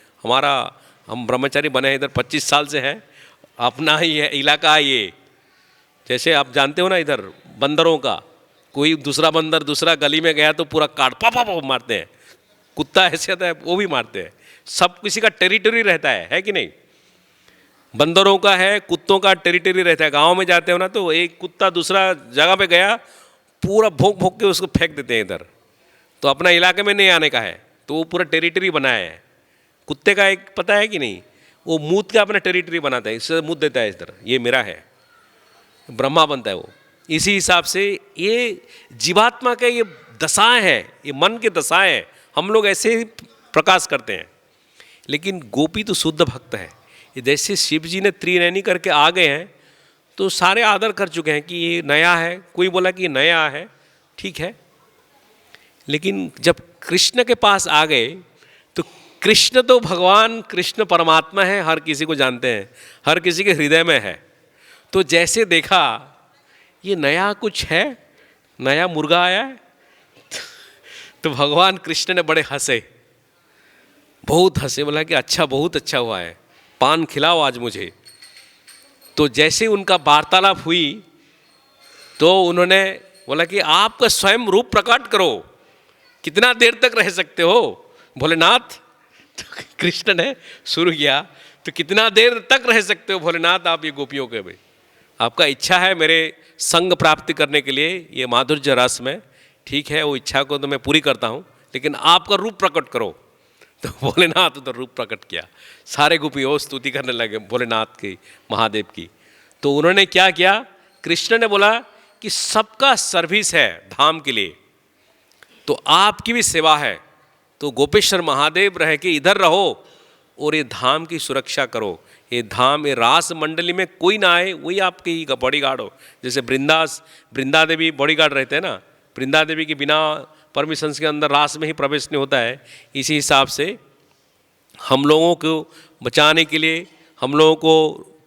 हम ब्रह्मचारी बने हैं इधर 25 साल से हैं, अपना ही है इलाका है ये। जैसे आप जानते हो ना इधर बंदरों का, कोई दूसरा बंदर दूसरा गली में गया तो पूरा काट पापा मारते हैं, कुत्ता ऐसे आता है वो भी मारते हैं, सब किसी का टेरिटरी रहता है कि नहीं। बंदरों का है, कुत्तों का टेरिटरी रहता है। गांव में जाते हो ना तो एक कुत्ता दूसरा जगह पे गया पूरा भोंक भोंक के उसको फेंक देते हैं इधर, तो अपना इलाके में नहीं आने का है, तो वो पूरा टेरिटरी बनाया है। कुत्ते का एक पता है कि नहीं, वो मूत का अपना टेरिटरी बनाता है, इससे मूत देता है इधर, ये मेरा है, ब्रह्मा बनता है वो। इसी हिसाब से ये जीवात्मा के ये दशाएं हैं, ये मन के दशाएं हैं, हम लोग ऐसे ही प्रकाश करते हैं। लेकिन गोपी तो शुद्ध भक्त है, ये जैसे शिव जी ने त्रिनयनी करके आ गए हैं तो सारे आदर कर चुके हैं कि ये नया है, कोई बोला कि ये नया है, ठीक है। लेकिन जब कृष्ण के पास आ गए तो कृष्ण तो भगवान कृष्ण परमात्मा है, हर किसी को जानते हैं, हर किसी के हृदय में है। तो जैसे देखा ये नया कुछ है, नया मुर्गा आया है, तो भगवान कृष्ण ने बड़े हंसे, बहुत हंसे, बोला कि अच्छा बहुत अच्छा हुआ है, पान खिलाओ आज मुझे। तो जैसे उनका वार्तालाप हुई तो उन्होंने बोला कि आपका स्वयं रूप प्रकट करो, कितना देर तक रह सकते हो भोलेनाथ। तो कृष्ण ने शुरू किया, तो कितना देर तक रह सकते हो भोलेनाथ आप ये गोपियों के भी, आपका इच्छा है मेरे संग प्राप्ति करने के लिए ये माधुर्य रस में, ठीक है वो इच्छा को तो मैं पूरी करता हूँ, लेकिन आपका रूप प्रकट करो। तो भोलेनाथ उधर रूप प्रकट किया, सारे गोपी और स्तुति करने लगे भोलेनाथ की, महादेव की। तो उन्होंने क्या किया, कृष्ण ने बोला कि सबका सर्विस है धाम के लिए, तो आपकी भी सेवा है, तो गोपेश्वर महादेव रह के इधर रहो और ये धाम की सुरक्षा करो, ये धाम ये रास मंडली में कोई ना आए, वही आपकी ही बॉडी गार्ड हो। जैसे वृंदा देवी बॉडी गार्ड रहते हैं ना, वृंदा देवी के बिना परमिशंस के अंदर रास में ही प्रवेश नहीं होता है। इसी हिसाब से हम लोगों को बचाने के लिए, हम लोगों को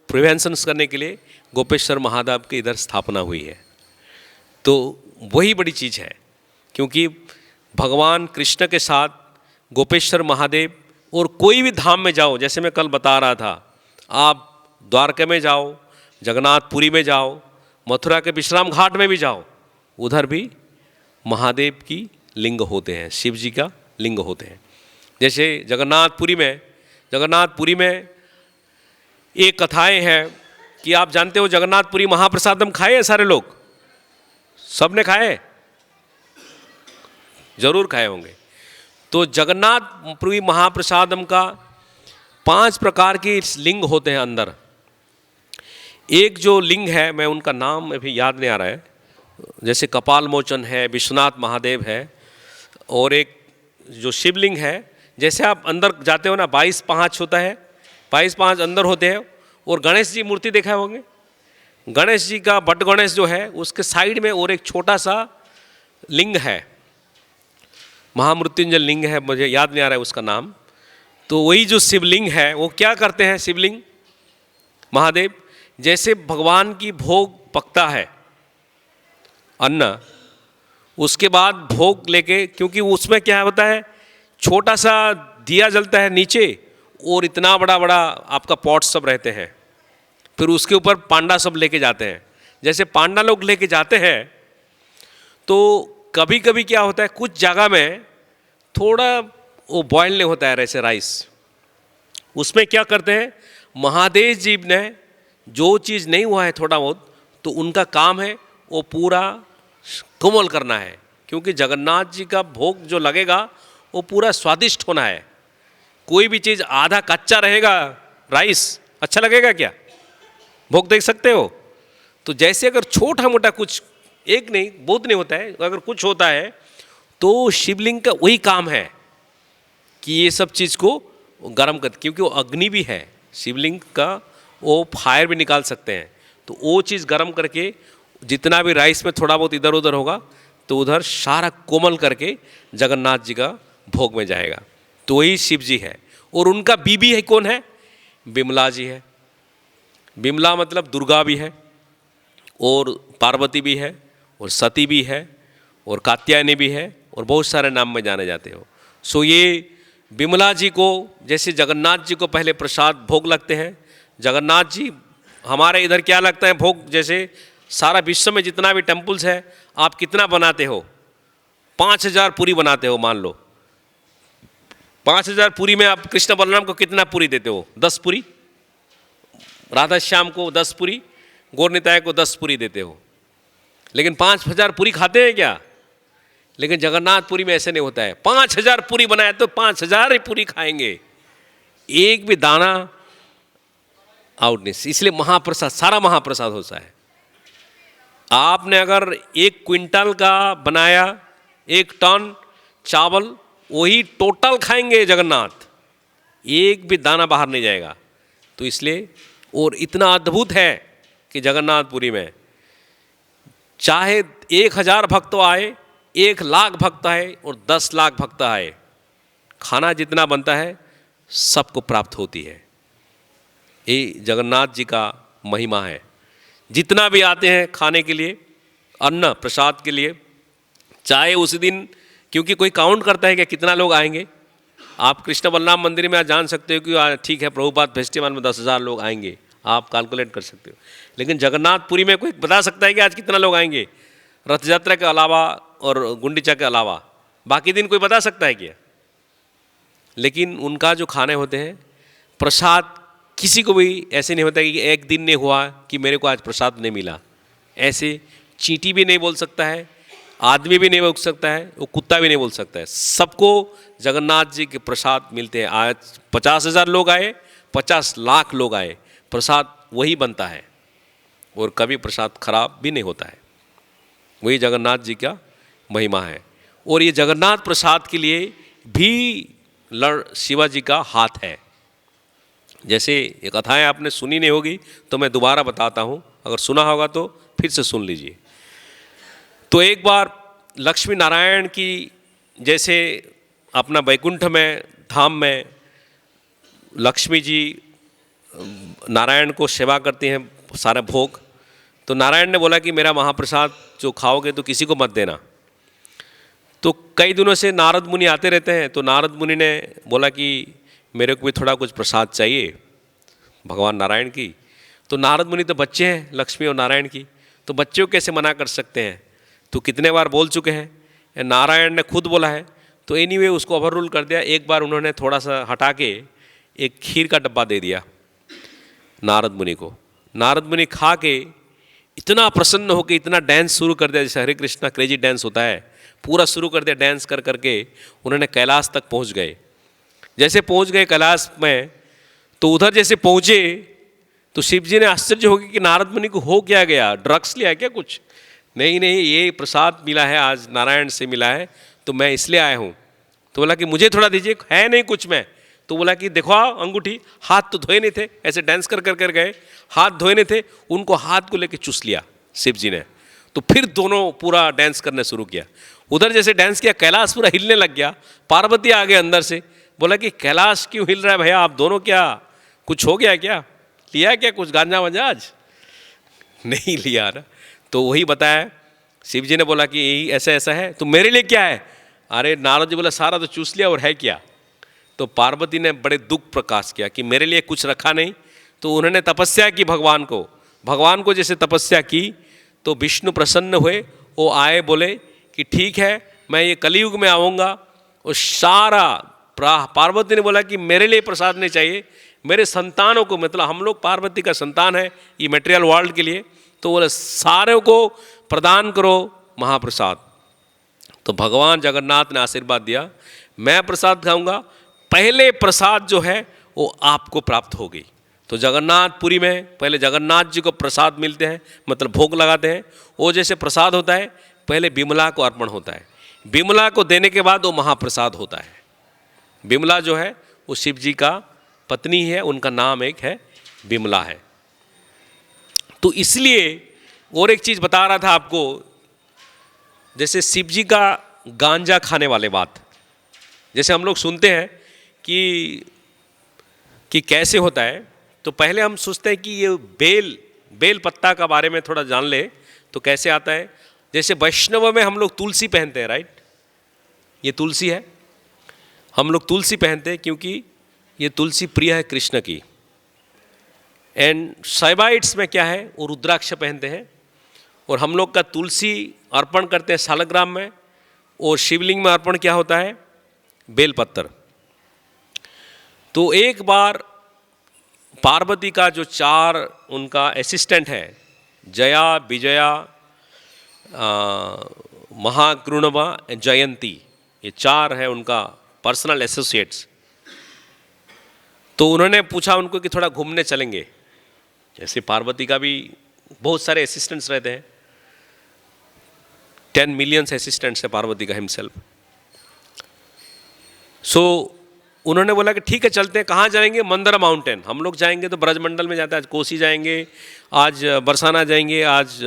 प्रिवेंशंस करने के लिए गोपेश्वर महादेव की इधर स्थापना हुई है। तो वही बड़ी चीज़ है, क्योंकि भगवान कृष्ण के साथ गोपेश्वर महादेव, और कोई भी धाम में जाओ, जैसे मैं कल बता रहा था, आप द्वारका में जाओ, जगन्नाथपुरी में जाओ, मथुरा के विश्राम घाट में भी जाओ, उधर भी महादेव की लिंग होते हैं, शिव जी का लिंग होते हैं। जैसे जगन्नाथपुरी में एक कथाएं हैं कि आप जानते हो जगन्नाथपुरी महाप्रसादम खाए हैं सारे लोग, सब ने खाए, जरूर खाए होंगे। तो जगन्नाथपुरी महाप्रसादम का 5 प्रकार के लिंग होते हैं अंदर। एक जो लिंग है, मैं उनका नाम अभी याद नहीं आ रहा है, जैसे कपाल मोचन है, विश्वनाथ महादेव है, और एक जो शिवलिंग है, जैसे आप अंदर जाते हो ना 22 पाँच होता है, 22 पाँच अंदर होते हैं। और गणेश जी मूर्ति देखा होंगे, गणेश जी का बट गणेश जो है उसके साइड में और एक छोटा सा लिंग है, महामृत्युंजय लिंग है, मुझे याद नहीं आ रहा है उसका नाम। तो वही जो शिवलिंग है वो क्या करते हैं, शिवलिंग महादेव जैसे भगवान की भोग पकता है अन्न, उसके बाद भोग लेके, क्योंकि उसमें क्या होता है, छोटा सा दिया जलता है नीचे और इतना बड़ा बड़ा आपका पॉट सब रहते हैं, फिर उसके ऊपर पांडा सब लेके जाते हैं। जैसे पांडा लोग लेके जाते हैं तो कभी कभी क्या होता है, कुछ जगह में थोड़ा वो बॉयल नहीं होता है ऐसे राइस, उसमें क्या करते हैं, महादेव जी ने जो चीज़ नहीं हुआ है थोड़ा बहुत, तो उनका काम है वो पूरा कोमल करना है, क्योंकि जगन्नाथ जी का भोग जो लगेगा वो पूरा स्वादिष्ट होना है। कोई भी चीज़ आधा कच्चा रहेगा राइस अच्छा लगेगा क्या? भोग देख सकते हो? तो जैसे अगर छोटा मोटा कुछ, एक नहीं बहुत नहीं होता है, अगर कुछ होता है तो शिवलिंग का वही काम है कि ये सब चीज़ को गर्म कर, क्योंकि वो अग्नि भी है शिवलिंग का, वो फायर भी निकाल सकते हैं। तो वो चीज़ गर्म करके जितना भी राइस में थोड़ा बहुत इधर उधर होगा तो उधर सारा कोमल करके जगन्नाथ जी का भोग में जाएगा। तो वही शिव जी है। और उनका बीबी है, कौन है? बिमला जी है। बिमला मतलब दुर्गा भी है, और पार्वती भी है, और सती भी है, और कात्यायनी भी है, और बहुत सारे नाम में जाने जाते हो। सो ये बिमला जी को, जैसे जगन्नाथ जी को पहले प्रसाद भोग लगते हैं, जगन्नाथ जी हमारे इधर क्या लगता है भोग, जैसे सारा विश्व में जितना भी टेम्पल्स है, आप कितना बनाते हो? 5000 पूरी बनाते हो, मान लो 5000 पूरी में आप कृष्ण बलराम को कितना पूरी देते हो? 10 पूरी। राधा श्याम को 10 पूरी, गौर निताय को 10 पूरी देते हो। लेकिन 5000 पूरी खाते हैं क्या? लेकिन जगन्नाथपुरी में ऐसे नहीं होता है। 5000 पूरी बनाए तो 5000 ही पूरी खाएंगे, एक भी दाना आउट नहीं। इसलिए महाप्रसाद, सारा महाप्रसाद होता है। आपने अगर 1 क्विंटल का बनाया, 1 टन चावल, वही टोटल खाएंगे जगन्नाथ, एक भी दाना बाहर नहीं जाएगा। तो इसलिए, और इतना अद्भुत है कि जगन्नाथपुरी में चाहे 1000 भक्त आए, 1 लाख भक्त आए, और 10 लाख भक्त आए, खाना जितना बनता है सबको प्राप्त होती है। ये जगन्नाथ जी का महिमा है। जितना भी आते हैं खाने के लिए, अन्न प्रसाद के लिए, चाहे उस दिन, क्योंकि कोई काउंट करता है कि कितना लोग आएंगे। आप कृष्ण बलराम मंदिर में आज जान सकते हो कि ठीक है प्रभुपाद फेस्टिवल में 10,000 लोग आएंगे, आप कैलकुलेट कर सकते हो। लेकिन जगन्नाथपुरी में कोई बता सकता है कि आज कितना लोग आएंगे? रथ यात्रा के अलावा और गुंडीचा के अलावा बाकी दिन कोई बता सकता है क्या? लेकिन उनका जो खाने होते हैं, प्रसाद किसी को भी ऐसे नहीं होता कि एक दिन नहीं हुआ कि मेरे को आज प्रसाद नहीं मिला। ऐसे चींटी भी नहीं बोल सकता है, आदमी भी नहीं बोल सकता है, वो कुत्ता भी नहीं बोल सकता है। सबको जगन्नाथ जी के प्रसाद मिलते हैं। आज 50,000 लोग आए, 50 लाख लोग आए, प्रसाद वही बनता है, और कभी प्रसाद खराब भी नहीं होता है। वही जगन्नाथ जी का महिमा है। और ये जगन्नाथ प्रसाद के लिए भी शिवाजी का हाथ है। जैसे ये कथाएं आपने सुनी नहीं होगी तो मैं दोबारा बताता हूँ, अगर सुना होगा तो फिर से सुन लीजिए। तो एक बार लक्ष्मी नारायण की, जैसे अपना बैकुंठ में धाम में लक्ष्मी जी नारायण को सेवा करती हैं सारे भोग, तो नारायण ने बोला कि मेरा महाप्रसाद जो खाओगे तो किसी को मत देना। तो कई दिनों से नारद मुनि आते रहते हैं, तो नारद मुनि ने बोला कि मेरे को भी थोड़ा कुछ प्रसाद चाहिए भगवान नारायण की। तो नारद मुनि तो बच्चे हैं लक्ष्मी और नारायण की, तो बच्चों को कैसे मना कर सकते हैं? तो कितने बार बोल चुके हैं, नारायण ने खुद बोला है। तो एनीवे उसको ओवर रूल कर दिया। एक बार उन्होंने थोड़ा सा हटा के एक खीर का डब्बा दे दिया नारद मुनि को। नारद मुनि खा के इतना प्रसन्न होकर इतना डांस शुरू कर दिया, जैसे हरे कृष्णा क्रेजी डांस होता है, पूरा शुरू कर दिया। डांस कर करके उन्होंने कैलाश तक पहुंच गए। जैसे पहुंच गए कैलाश में, तो उधर जैसे पहुंचे तो शिव जी ने आश्चर्य हो गया कि नारद मुनि को हो क्या गया, ड्रग्स लिया क्या कुछ? नहीं नहीं, ये प्रसाद मिला है, आज नारायण से मिला है, तो मैं इसलिए आया हूँ। तो बोला कि मुझे थोड़ा दीजिए। है नहीं कुछ में। तो बोला कि देखो अंगूठी, हाथ तो धोए नहीं थे, ऐसे डांस कर कर कर गए, हाथ धोए नहीं थे, उनको हाथ को लेके चूस लिया शिव जी ने। तो फिर दोनों पूरा डांस करने शुरू किया। उधर जैसे डांस किया, कैलाश पूरा हिलने लग गया। पार्वती आ गए अंदर से, बोला कि कैलाश क्यों हिल रहा है भैया, आप दोनों क्या कुछ हो गया क्या, लिया क्या कुछ गांजा वांजा? आज नहीं लिया ना। तो वही बताया, शिव जी ने बोला कि यही ऐसा ऐसा है, तो मेरे लिए क्या है? अरे नारद जी बोला सारा तो चूस लिया, और है क्या? तो पार्वती ने बड़े दुख प्रकाश किया कि मेरे लिए कुछ रखा नहीं। तो उन्होंने तपस्या की भगवान को जैसे तपस्या की, तो विष्णु प्रसन्न हुए। वो आए, बोले कि ठीक है मैं ये कलयुग में आऊँगा। और सारा पार्वती ने बोला कि मेरे लिए प्रसाद नहीं चाहिए, मेरे संतानों को, मतलब हम लोग पार्वती का संतान है ये मटेरियल वर्ल्ड के लिए, तो बोले सारे को प्रदान करो महाप्रसाद। तो भगवान जगन्नाथ ने आशीर्वाद दिया, मैं प्रसाद खाऊंगा, पहले प्रसाद जो है वो आपको प्राप्त होगी। तो जगन्नाथपुरी में पहले जगन्नाथ जी को प्रसाद मिलते हैं, मतलब भोग लगाते हैं। वो जैसे प्रसाद होता है, पहले बिमला को अर्पण होता है, बिमला को देने के बाद वो महाप्रसाद होता है। बिमला जो है वो शिव जी का पत्नी है, उनका नाम एक है बिमला है। तो इसलिए और एक चीज़ बता रहा था आपको, जैसे शिव जी का गांजा खाने वाले बात, जैसे हम लोग सुनते हैं कि कैसे होता है, तो पहले हम सोचते हैं कि ये बेल पत्ता का बारे में थोड़ा जान ले तो कैसे आता है। जैसे वैष्णव में हम लोग तुलसी पहनते हैं, राइट, ये तुलसी है, हम लोग तुलसी पहनते हैं क्योंकि ये तुलसी प्रिय है कृष्ण की। एंड शैवाइट्स में क्या है, वो रुद्राक्ष पहनते हैं, और हम लोग का तुलसी अर्पण करते हैं सालग्राम में, और शिवलिंग में अर्पण क्या होता है, बेलपत्र। तो एक बार पार्वती का जो 4 उनका असिस्टेंट है, जया, विजया, महाकृणवा, जयंती, ये 4 है उनका पर्सनल एसोसिएट्स। तो उन्होंने पूछा उनको कि थोड़ा घूमने चलेंगे। जैसे पार्वती का भी बहुत सारे असिस्टेंट्स रहते हैं, 10 मिलियन असिस्टेंट्स है पार्वती का हिमसेल्फ। सो उन्होंने बोला कि ठीक है चलते हैं। कहाँ जाएंगे, मंदरा माउंटेन। हम लोग जाएंगे तो ब्रजमंडल में जाते हैं, आज कोसी जाएंगे, आज बरसाना जाएंगे, आज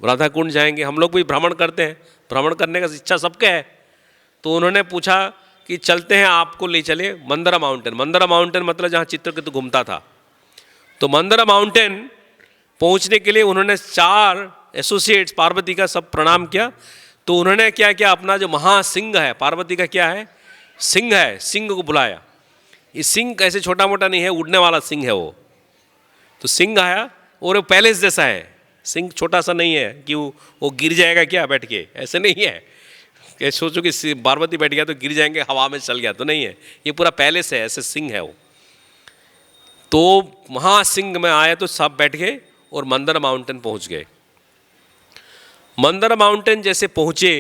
राधा कुंड जाएंगे। हम लोग भी भ्रमण करते हैं, भ्रमण करने का इच्छा सबके है। तो उन्होंने पूछा कि चलते हैं, आपको ले चले मंदरा माउंटेन। मंदरा माउंटेन मतलब जहाँ चित्रकेतु घूमता था। तो मंदरा माउंटेन पहुँचने के लिए उन्होंने 4 एसोसिएट्स पार्वती का सब प्रणाम किया। तो उन्होंने क्या किया, अपना जो महासिंह है, पार्वती का क्या है, सिंह है, सिंह को बुलाया। ये सिंह कैसे छोटा मोटा नहीं है, उड़ने वाला सिंह है वो। तो सिंह आया और वो पैलेस जैसा है, सिंह छोटा सा नहीं है कि वो गिर जाएगा क्या बैठ के, ऐसे नहीं है कि सोचो कि पार्वती बैठ गया तो गिर जाएंगे, हवा में चल गया, तो नहीं है, ये पूरा पैलेस है, ऐसे सिंह है वो। तो महासिंह में आए तो सब बैठ गए और मंदर माउंटेन पहुंच गए। मंदर माउंटेन जैसे पहुंचे,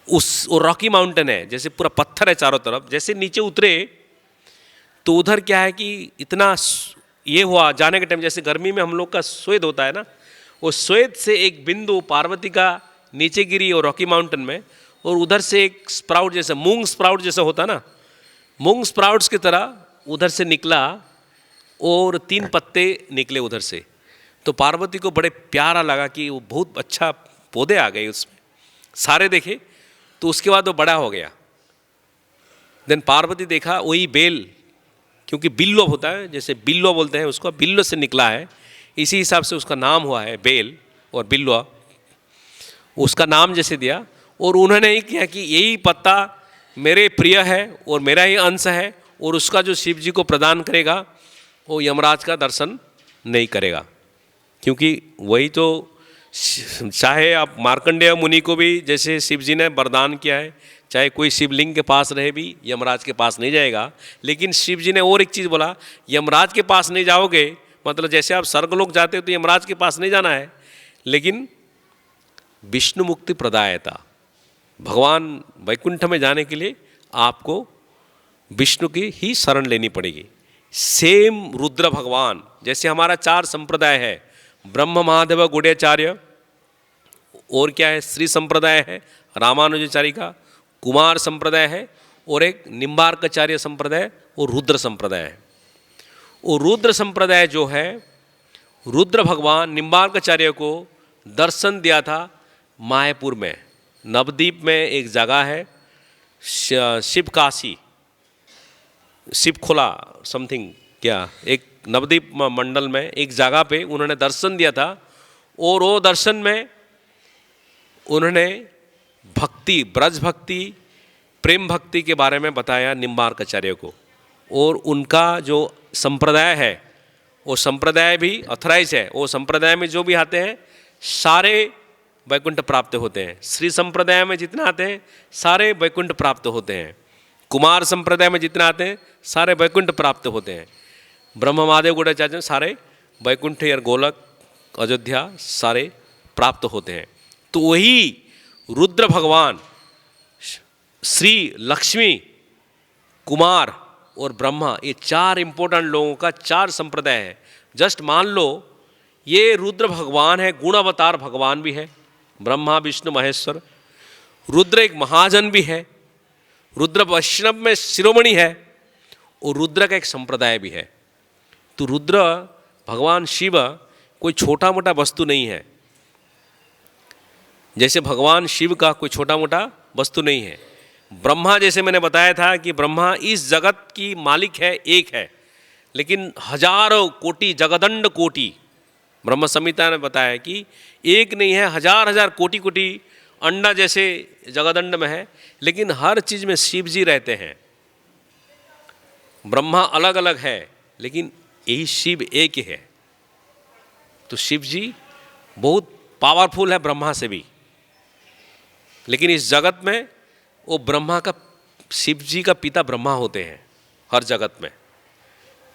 वो रॉकी माउंटेन है, जैसे पूरा पत्थर है चारों तरफ। जैसे नीचे उतरे तो उधर क्या है कि इतना ये हुआ जाने के टाइम, जैसे गर्मी में हम लोग का स्वेद होता है ना, वो स्वेद से एक बिंदु पार्वती का नीचे गिरी और रॉकी माउंटेन में, और उधर से एक स्प्राउट जैसे, मूंग स्प्राउट जैसा होता ना, मूंग स्प्राउट्स की तरह उधर से निकला और 3 पत्ते निकले उधर से। तो पार्वती को बड़े प्यारा लगा कि वो बहुत अच्छा पौधे आ गए उसमें, सारे देखे। तो उसके बाद वो बड़ा हो गया। देन पार्वती देखा वही बेल, क्योंकि बिल्लो होता है, जैसे बिल्लो बोलते हैं उसको, बिल्लो से निकला है, इसी हिसाब से उसका नाम हुआ है बेल और बिल्वा, उसका नाम जैसे दिया। और उन्होंने ही किया कि यही पत्ता मेरे प्रिय है और मेरा ही अंश है, और उसका जो शिव जी को प्रदान करेगा वो यमराज का दर्शन नहीं करेगा, क्योंकि वही तो, चाहे आप मार्कंडेय मुनि को भी जैसे शिव जी ने वरदान किया है, चाहे कोई शिवलिंग के पास रहे भी यमराज के पास नहीं जाएगा। लेकिन शिव जी ने और एक चीज़ बोला, यमराज के पास नहीं जाओगे, मतलब जैसे आप स्वर्गलोक जाते हो तो यमराज के पास नहीं जाना है, लेकिन विष्णु मुक्ति प्रदायता, भगवान वैकुंठ में जाने के लिए आपको विष्णु की ही शरण लेनी पड़ेगी। सेम रुद्र भगवान, जैसे हमारा 4 संप्रदाय है, ब्रह्म महादेव गुड़्याचार्य, और क्या है, श्री संप्रदाय है रामानुजाचार्य का, कुमार संप्रदाय है, और एक निम्बार्काचार्य संप्रदाय और रुद्र संप्रदाय है। और रुद्र संप्रदाय जो है, रुद्र भगवान निम्बार्काचार्य को दर्शन दिया था मायापुर में, नवद्वीप में एक जगह है, शिव काशी, शिव खोला समथिंग, क्या एक नवद्वीप मंडल में एक जगह पे उन्होंने दर्शन दिया था। और वो दर्शन में उन्होंने भक्ति, ब्रज भक्ति, प्रेम भक्ति के बारे में बताया निम्बार्काचार्य को। और उनका जो संप्रदाय है वो संप्रदाय भी ऑथराइज है, वो संप्रदाय में जो भी आते हैं सारे वैकुंठ प्राप्त होते हैं। श्री संप्रदाय में जितना आते हैं सारे वैकुंठ प्राप्त होते हैं, कुमार संप्रदाय में जितना आते हैं सारे वैकुंठ प्राप्त होते हैं, ब्रह्म महादेव गुड़ाचार्य सारे वैकुंठ या गोलक अयोध्या सारे प्राप्त होते हैं। तो वही रुद्र भगवान श्री लक्ष्मी कुमार और ब्रह्मा, ये चार इंपॉर्टेंट लोगों का चार संप्रदाय है। जस्ट मान लो ये रुद्र भगवान है, गुणावतार भगवान भी है, ब्रह्मा विष्णु महेश्वर। रुद्र एक महाजन भी है, रुद्र वैष्णव में शिरोमणि है, और रुद्र का एक संप्रदाय भी है। तो रुद्र भगवान शिव कोई छोटा मोटा वस्तु नहीं है, जैसे भगवान शिव का कोई छोटा मोटा वस्तु नहीं है। ब्रह्मा, जैसे मैंने बताया था कि ब्रह्मा इस जगत की मालिक है, एक है, लेकिन हजारों कोटि, जगदंड कोटि, ब्रह्म संहिता ने बताया कि एक नहीं है, हजार हजार कोटि कोटि अंडा जैसे जगदंड में है, लेकिन हर चीज़ में शिव जी रहते हैं। ब्रह्मा अलग अलग है, लेकिन यही शिव एक ही है। तो शिव जी बहुत पावरफुल है ब्रह्मा से भी, लेकिन इस जगत में वो ब्रह्मा का, शिव जी का पिता ब्रह्मा होते हैं हर जगत में।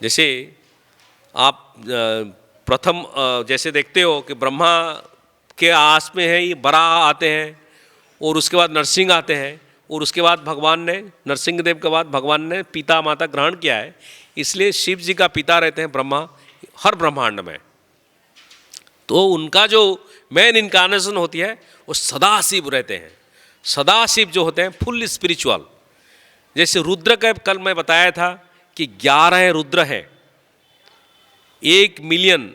जैसे आप प्रथम जैसे देखते हो कि ब्रह्मा के आस में है ये बराह आते हैं, और उसके बाद नरसिंह आते हैं, और उसके बाद भगवान ने, नरसिंह देव के बाद भगवान ने पिता माता ग्रहण किया है, इसलिए शिव जी का पिता रहते हैं ब्रह्मा हर ब्रह्मांड में। तो उनका जो मेन इनकारनेशन होती है वो सदाशिव रहते हैं। सदाशिव जो होते हैं फुल स्पिरिचुअल। जैसे रुद्र का कल मैं बताया था कि 11 रुद्र हैं, 1 million,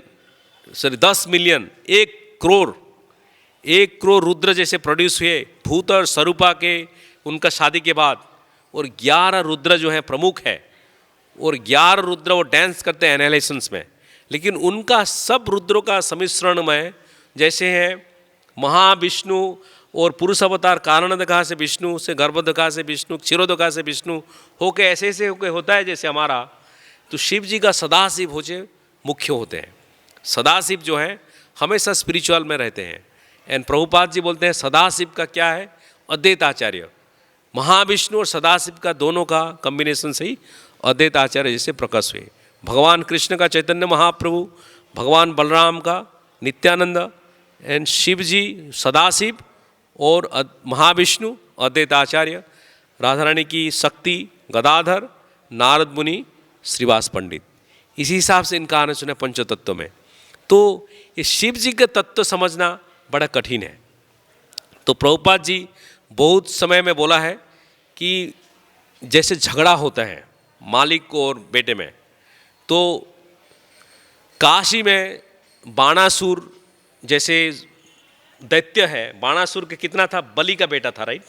sorry 10 million, 1 crore Rudra जैसे प्रोड्यूस हुए भूत और स्वरूपा के उनका शादी के बाद, और 11 रुद्र जो है प्रमुख है, और 11 रुद्र वो डांस करते हैं एनालिसिस में, लेकिन उनका सब रुद्रों का सम्मिश्रण में, जैसे हैं महाविष्णु और पुरुष अवतार कारणदका से विष्णु, से गर्भदका से विष्णु, क्षीरोदका से विष्णु होके ऐसे ऐसे होके होता है जैसे हमारा। तो शिव जी का सदाशिव होचे मुख्य होते हैं। सदाशिव जो है हमेशा स्पिरिचुअल में रहते हैं। एंड प्रभुपाद जी बोलते हैं सदाशिव का क्या है, अद्वैत आचार्य। महाविष्णु और सदाशिव का दोनों का कॉम्बिनेशन से ही अद्वैत आचार्य जैसे प्रकाश हुए। भगवान कृष्ण का चैतन्य महाप्रभु, भगवान बलराम का नित्यानंद, एंड शिव जी सदाशिव और महाविष्णु अद्वैत आचार्य, राधा रानी की शक्ति गदाधर, नारद मुनि, श्रीवास पंडित। इसी हिसाब से इनका आने सुने पंचतत्व में। तो ये शिव जी का तत्व समझना बड़ा कठिन है। तो प्रभुपाद जी बहुत समय में बोला है कि जैसे झगड़ा होता है मालिक और बेटे में, तो काशी में बाणासुर जैसे दैत्य है, बाणासुर के कितना था, बलि का बेटा था, राइट,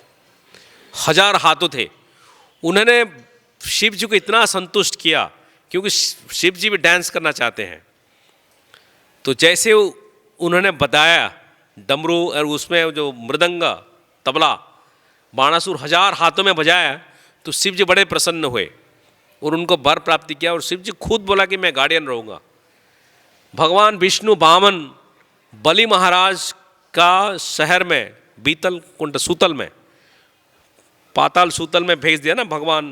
1000 हाथों थे। उन्होंने शिव जी को इतना संतुष्ट किया, क्योंकि शिव जी भी डांस करना चाहते हैं। तो जैसे उन्होंने बताया डमरू और उसमें जो मृदंग तबला बाणासुर 1000 हाथों में बजाया, तो शिव जी बड़े प्रसन्न हुए और उनको वर प्राप्ति किया। और शिव जी खुद बोला कि मैं गार्डियन रहूँगा। भगवान विष्णु वामन बलि महाराज का शहर में बीतल कुंड सूतल में, पाताल सूतल में भेज दिया ना भगवान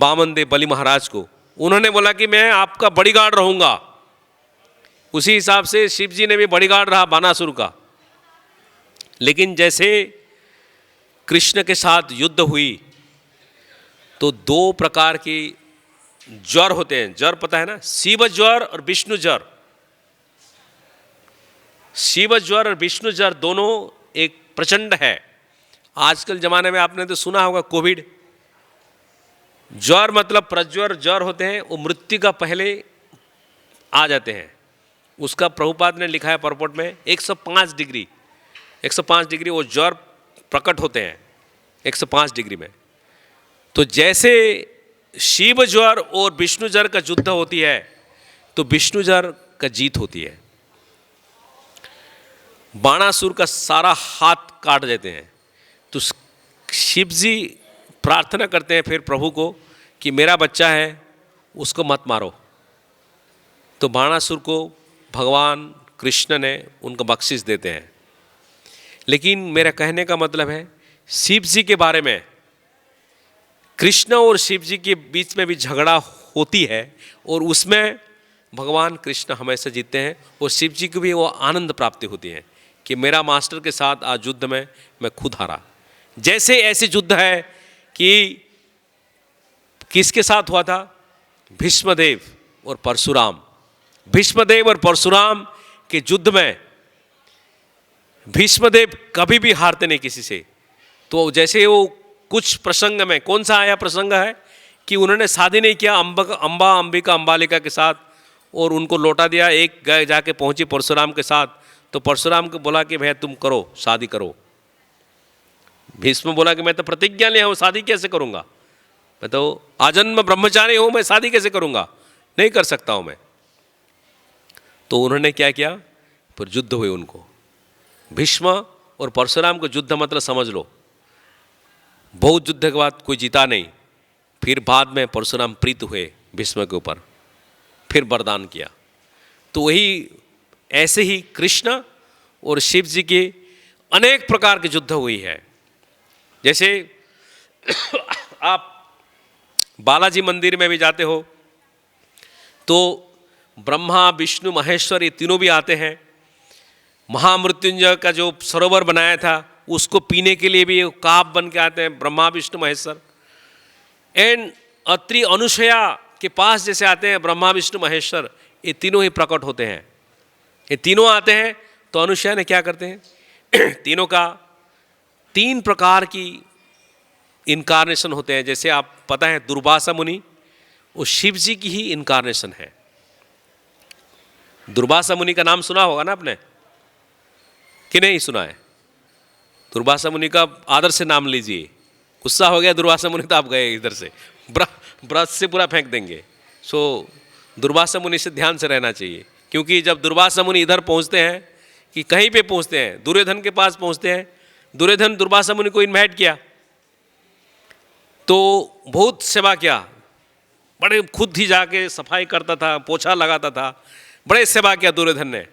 वामन देव बलि महाराज को। उन्होंने बोला कि मैं आपका बॉडीगार्ड रहूँगा। उसी हिसाब से शिव जी ने भी बॉडीगार्ड रहा बाणासुर का। लेकिन जैसे कृष्ण के साथ युद्ध हुई, तो 2 प्रकार की ज्वर होते हैं। ज्वर पता है ना, शिव ज्वर और विष्णु ज्वर। शिव ज्वर और विष्णु ज्वर दोनों एक प्रचंड है। आजकल ज़माने में आपने तो सुना होगा कोविड। ज्वर मतलब प्रज्वर ज्वर होते हैं, वो मृत्यु का पहले आ जाते हैं। उसका प्रभुपाद ने लिखा है परपोर्ट में 105 डिग्री वो ज्वर प्रकट होते हैं 105 डिग्री में। तो जैसे शिव ज्वर और विष्णु ज्वर का युद्ध होती है, तो विष्णु ज्वर का जीत होती है। बाणासुर का सारा हाथ काट देते हैं। तो शिव जी प्रार्थना करते हैं फिर प्रभु को कि मेरा बच्चा है उसको मत मारो। तो बाणासुर को भगवान कृष्ण ने उनको बख्शिश देते हैं। लेकिन मेरा कहने का मतलब है शिव जी के बारे में, कृष्ण और शिव जी के बीच में भी झगड़ा होती है, और उसमें भगवान कृष्ण हमेशा जीतते हैं, और शिव जी को भी वो आनंद प्राप्ति होती है कि मेरा मास्टर के साथ आज युद्ध में मैं खुद हारा। जैसे ऐसे युद्ध है कि किसके साथ हुआ था? भीष्मदेव और परशुराम। भीष्मदेव और परशुराम के युद्ध में भीष्मदेव कभी भी हारते नहीं किसी से। तो जैसे वो कुछ प्रसंग में, कौन सा आया प्रसंग है कि उन्होंने शादी नहीं किया अंबिका अंबालिका के साथ और उनको लौटा दिया। एक गए जाके पहुंची परशुराम के साथ, तो परशुराम को बोला कि भैया तुम करो, शादी करो। भीष्म बोला कि मैं तो प्रतिज्ञा लिया हूँ, शादी कैसे करूँगा, मैं तो आजन्म ब्रह्मचारी हूँ, मैं शादी कैसे करूँगा, नहीं कर सकता हूँ मैं। तो उन्होंने क्या किया, फिर युद्ध हुए उनको। भीष्म और परशुराम को युद्ध मतलब समझ लो, बहुत युद्ध के बाद कोई जीता नहीं। फिर बाद में परशुराम प्रीत हुए भीष्म के ऊपर, फिर वरदान किया। तो वही ऐसे ही कृष्ण और शिव जी के अनेक प्रकार के युद्ध हुई है। जैसे आप बालाजी मंदिर में भी जाते हो तो ब्रह्मा विष्णु महेश्वर ये तीनों भी आते हैं। महामृत्युंजय का जो सरोवर बनाया था उसको पीने के लिए भी काप बन के आते हैं ब्रह्मा विष्णु महेश्वर। एंड अत्रि अनुसया के पास जैसे आते हैं ब्रह्मा विष्णु महेश्वर, ये तीनों ही प्रकट होते हैं। ये तीनों आते हैं तो अनुसया ने क्या करते हैं तीनों का 3 प्रकार की इनकारनेशन होते हैं। जैसे आप पता है दुर्वासा मुनि, वो शिव जी की ही इनकारनेशन है। दुर्वासा मुनि का नाम सुना होगा ना आपने, कि नहीं सुना है? दुर्वासा मुनि का आदर से नाम लीजिए। गुस्सा हो गया दुर्वासा मुनि तो आप गए इधर से, ब्रश से पूरा फेंक देंगे। सो दुर्वासा मुनि से ध्यान से रहना चाहिए, क्योंकि जब दुर्वासा मुनि इधर पहुंचते हैं कि कहीं पे पहुंचते हैं, दुर्योधन के पास पहुंचते हैं। दुर्योधन दुर्वासा मुनि को इन्वाइट किया तो बहुत सेवा किया, बड़े खुद ही जाके सफाई करता था, पोछा लगाता था, बड़े सेवा किया दुर्योधन ने।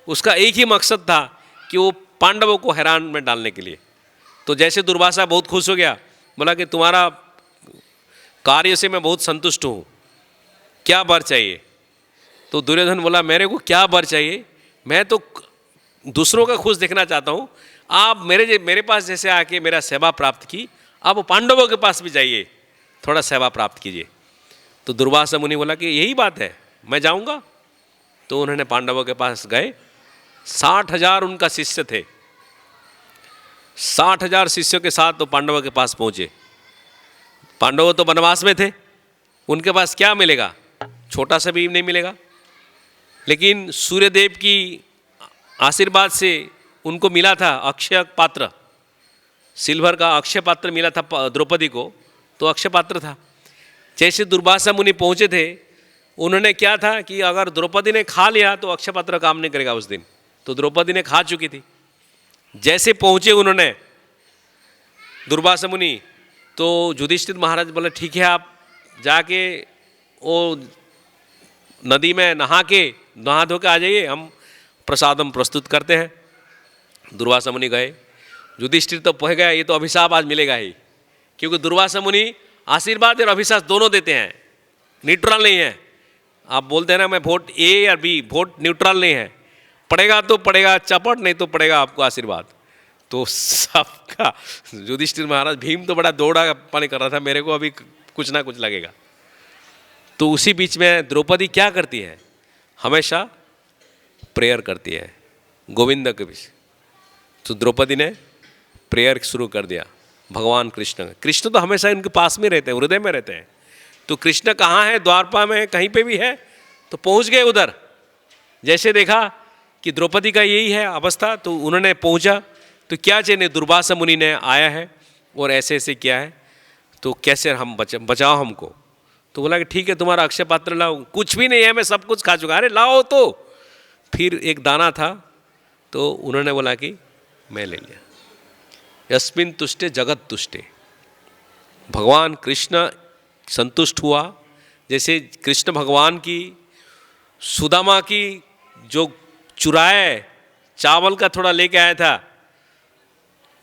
उसका एक ही मकसद था कि वो पांडवों को हैरान में डालने के लिए। तो जैसे दुर्वासा बहुत खुश हो गया, बोला कि तुम्हारा कार्य से मैं बहुत संतुष्ट हूँ, क्या वर चाहिए? तो दुर्योधन बोला मेरे को क्या वर चाहिए, मैं तो दूसरों का खुश देखना चाहता हूँ। आप मेरे पास जैसे आके मेरा सेवा प्राप्त की, आप पांडवों के पास भी जाइए, थोड़ा सेवा प्राप्त कीजिए। तो दुर्वासा मुनि बोला कि यही बात है, मैं जाऊँगा। तो उन्होंने पांडवों के पास गए। 60,000 उनका शिष्य थे, 60,000 शिष्यों के साथ तो पांडवों के पास पहुँचे। पांडव तो वनवास में थे, उनके पास क्या मिलेगा, छोटा सा भी नहीं मिलेगा। लेकिन सूर्यदेव की आशीर्वाद से उनको मिला था अक्षय पात्र, सिल्वर का अक्षय पात्र मिला था द्रौपदी को, तो अक्षय पात्र था। जैसे दुर्वासा मुनि पहुँचे थे, उन्होंने क्या था कि अगर द्रौपदी ने खा लिया तो अक्षय पात्र काम नहीं करेगा उस दिन, तो द्रौपदी ने खा चुकी थी। जैसे पहुँचे उन्होंने दुर्वासा मुनि, तो युधिष्ठिर महाराज बोले ठीक है आप जाके वो नदी में नहा धो के आ जाइए, हम प्रसादम प्रस्तुत करते हैं। दुर्वासा मुनि गए। युधिष्ठिर तो पहुँच गया, ये तो अभिशाप आज मिलेगा ही, क्योंकि दुर्वासा मुनि आशीर्वाद और अभिशाप दोनों देते हैं, न्यूट्रल नहीं है। आप बोलते हैं ना मैं वोट ए या बी, वोट न्यूट्रल नहीं है, पड़ेगा तो पड़ेगा चपट, नहीं तो पड़ेगा आपको आशीर्वाद। तो सबका युधिष्ठिर महाराज, भीम तो बड़ा दौड़ा पानी कर रहा था, मेरे को अभी कुछ ना कुछ लगेगा। तो उसी बीच में द्रौपदी क्या करती है, हमेशा प्रेयर करती है गोविंद के बीच। तो द्रौपदी ने प्रेयर शुरू कर दिया भगवान कृष्ण। कृष्ण तो हमेशा इनके पास में रहते हैं, हृदय में रहते हैं। तो कृष्ण कहाँ है, द्वारपा में कहीं पे भी है, तो पहुँच गए उधर। जैसे देखा कि द्रौपदी का यही है अवस्था, तो उन्होंने पहुँचा। तो क्या चाहिए, दुर्वासा मुनि ने आया है और ऐसे ऐसे किया है, तो कैसे हम बचाओ हमको। तो बोला कि ठीक है तुम्हारा अक्षय पात्र लाओ। कुछ भी नहीं है, मैं सब कुछ खा चुका। अरे लाओ। तो फिर एक दाना था, तो उन्होंने बोला कि मैं ले लिया। यस्मिन तुष्टे जगत तुष्टे, भगवान कृष्ण संतुष्ट हुआ। जैसे कृष्ण भगवान की सुदामा की जो चुराए चावल का थोड़ा लेके आया था,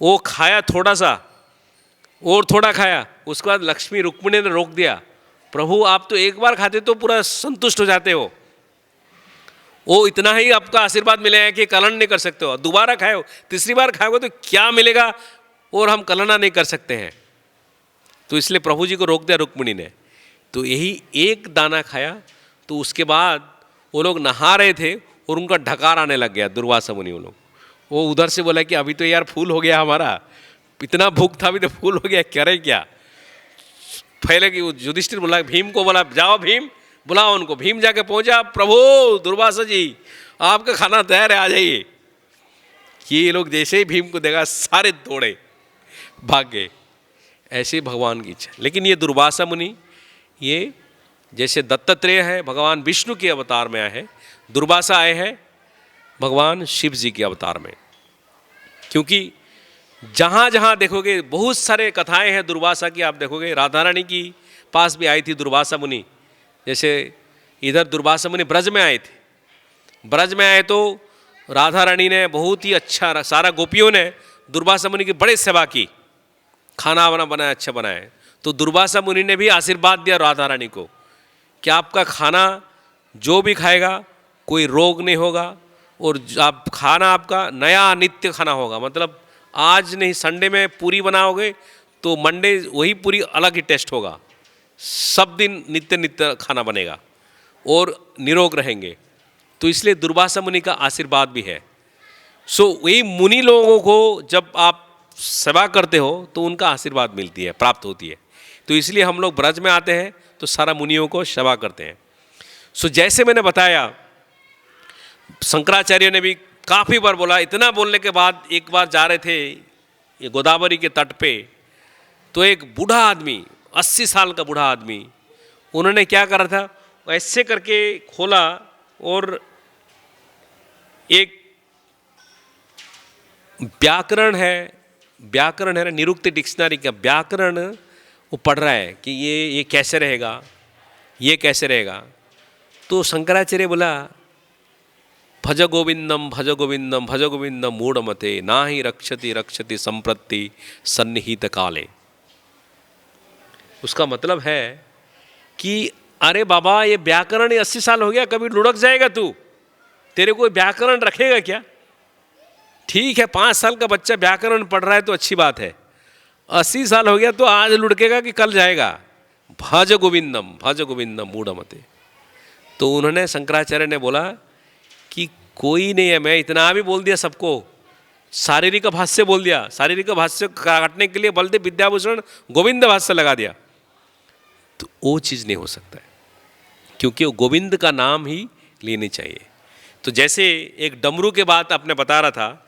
वो खाया थोड़ा सा और थोड़ा खाया, उसके बाद लक्ष्मी रुक्मिणी ने रोक दिया, प्रभु आप तो एक बार खाते तो पूरा संतुष्ट हो जाते हो, वो इतना ही आपका आशीर्वाद मिलेगा कि कलन नहीं कर सकते हो। दोबारा खाओ, तीसरी बार खाओगे तो क्या मिलेगा, और हम कलना नहीं कर सकते हैं। तो इसलिए प्रभु जी को रोक दिया रुक्मिणी ने। तो यही एक दाना खाया, तो उसके बाद वो लोग नहा रहे थे और उनका ढकार आने लग गया, दुर्वासा मुनि वो लोग। वो उधर से बोला कि अभी तो यार फूल हो गया हमारा, इतना भूख था अभी तो फूल हो गया, करे क्या। पहले कि युधिष्ठिर बोला, भीम को बोला जाओ भीम बुलाओ उनको। भीम जाके पहुंचा, प्रभु दुर्वासा जी आपका खाना तैयार है, आ जाइए। ये लोग जैसे ही भीम को देखा सारे दौड़े भाग गए। ऐसे भगवान की इच्छा। लेकिन ये दुर्वासा मुनि, ये जैसे दत्तात्रेय है भगवान विष्णु के अवतार में आए हैं, दुर्वासा आए हैं भगवान शिव जी के अवतार में। क्योंकि जहाँ जहाँ देखोगे बहुत सारे कथाएं हैं दुर्वासा की, आप देखोगे राधा रानी की पास भी आई थी दुर्वासा मुनि। जैसे इधर दुर्वासा मुनि ब्रज में आए थे, ब्रज में आए तो राधा रानी ने बहुत ही अच्छा, सारा गोपियों ने दुर्वासा मुनि की बड़ी सेवा की, खाना वाना बनाया, अच्छा बनाया। तो दुर्वासा मुनि ने भी आशीर्वाद दिया राधा रानी को कि आपका खाना जो भी खाएगा कोई रोग नहीं होगा, और आप खाना आपका नया नित्य खाना होगा। मतलब आज नहीं संडे में पूरी बनाओगे तो मंडे वही पूरी अलग ही टेस्ट होगा, सब दिन नित्य नित्य खाना बनेगा और निरोग रहेंगे। तो इसलिए दुर्वासा मुनि का आशीर्वाद भी है। सो वही मुनि लोगों को जब आप सेवा करते हो तो उनका आशीर्वाद मिलती है, प्राप्त होती है। तो इसलिए हम लोग ब्रज में आते हैं तो सारा मुनियों को सेवा करते हैं। सो जैसे मैंने बताया, शंकराचार्य ने भी काफ़ी बार बोला। इतना बोलने के बाद एक बार जा रहे थे ये गोदावरी के तट पे, तो एक बूढ़ा आदमी, 80 साल का बूढ़ा आदमी, उन्होंने क्या करा था, ऐसे करके खोला और एक व्याकरण है ना, निरुक्ति डिक्शनरी का व्याकरण वो पढ़ रहा है कि ये कैसे रहेगा, ये कैसे रहेगा। तो शंकराचार्य बोला, भज गोविंदम भज गोविंदम भज गोविंदम मूढ़मते ना ही रक्षति रक्षति संप्रति सन्निहित काले। उसका मतलब है कि अरे बाबा ये व्याकरण 80 साल हो गया, कभी लुढ़क जाएगा तू, तेरे को व्याकरण रखेगा क्या। ठीक है 5 साल का बच्चा व्याकरण पढ़ रहा है तो अच्छी बात है, 80 साल हो गया तो आज लुढ़केगा कि कल जाएगा। भज गोविंदम मूढ़मते। तो उन्होंने शंकराचार्य ने बोला कि कोई नहीं है, मैं इतना भी बोल दिया सबको, शारीरिक भाष्य बोल दिया, शारीरिक भाष्य काटने के लिए बलदेव विद्याभूषण गोविंद भाष्य लगा दिया, तो वो चीज़ नहीं हो सकता है, क्योंकि वो गोविंद का नाम ही लेनी चाहिए। तो जैसे एक डमरू के बात आपने बता रहा था,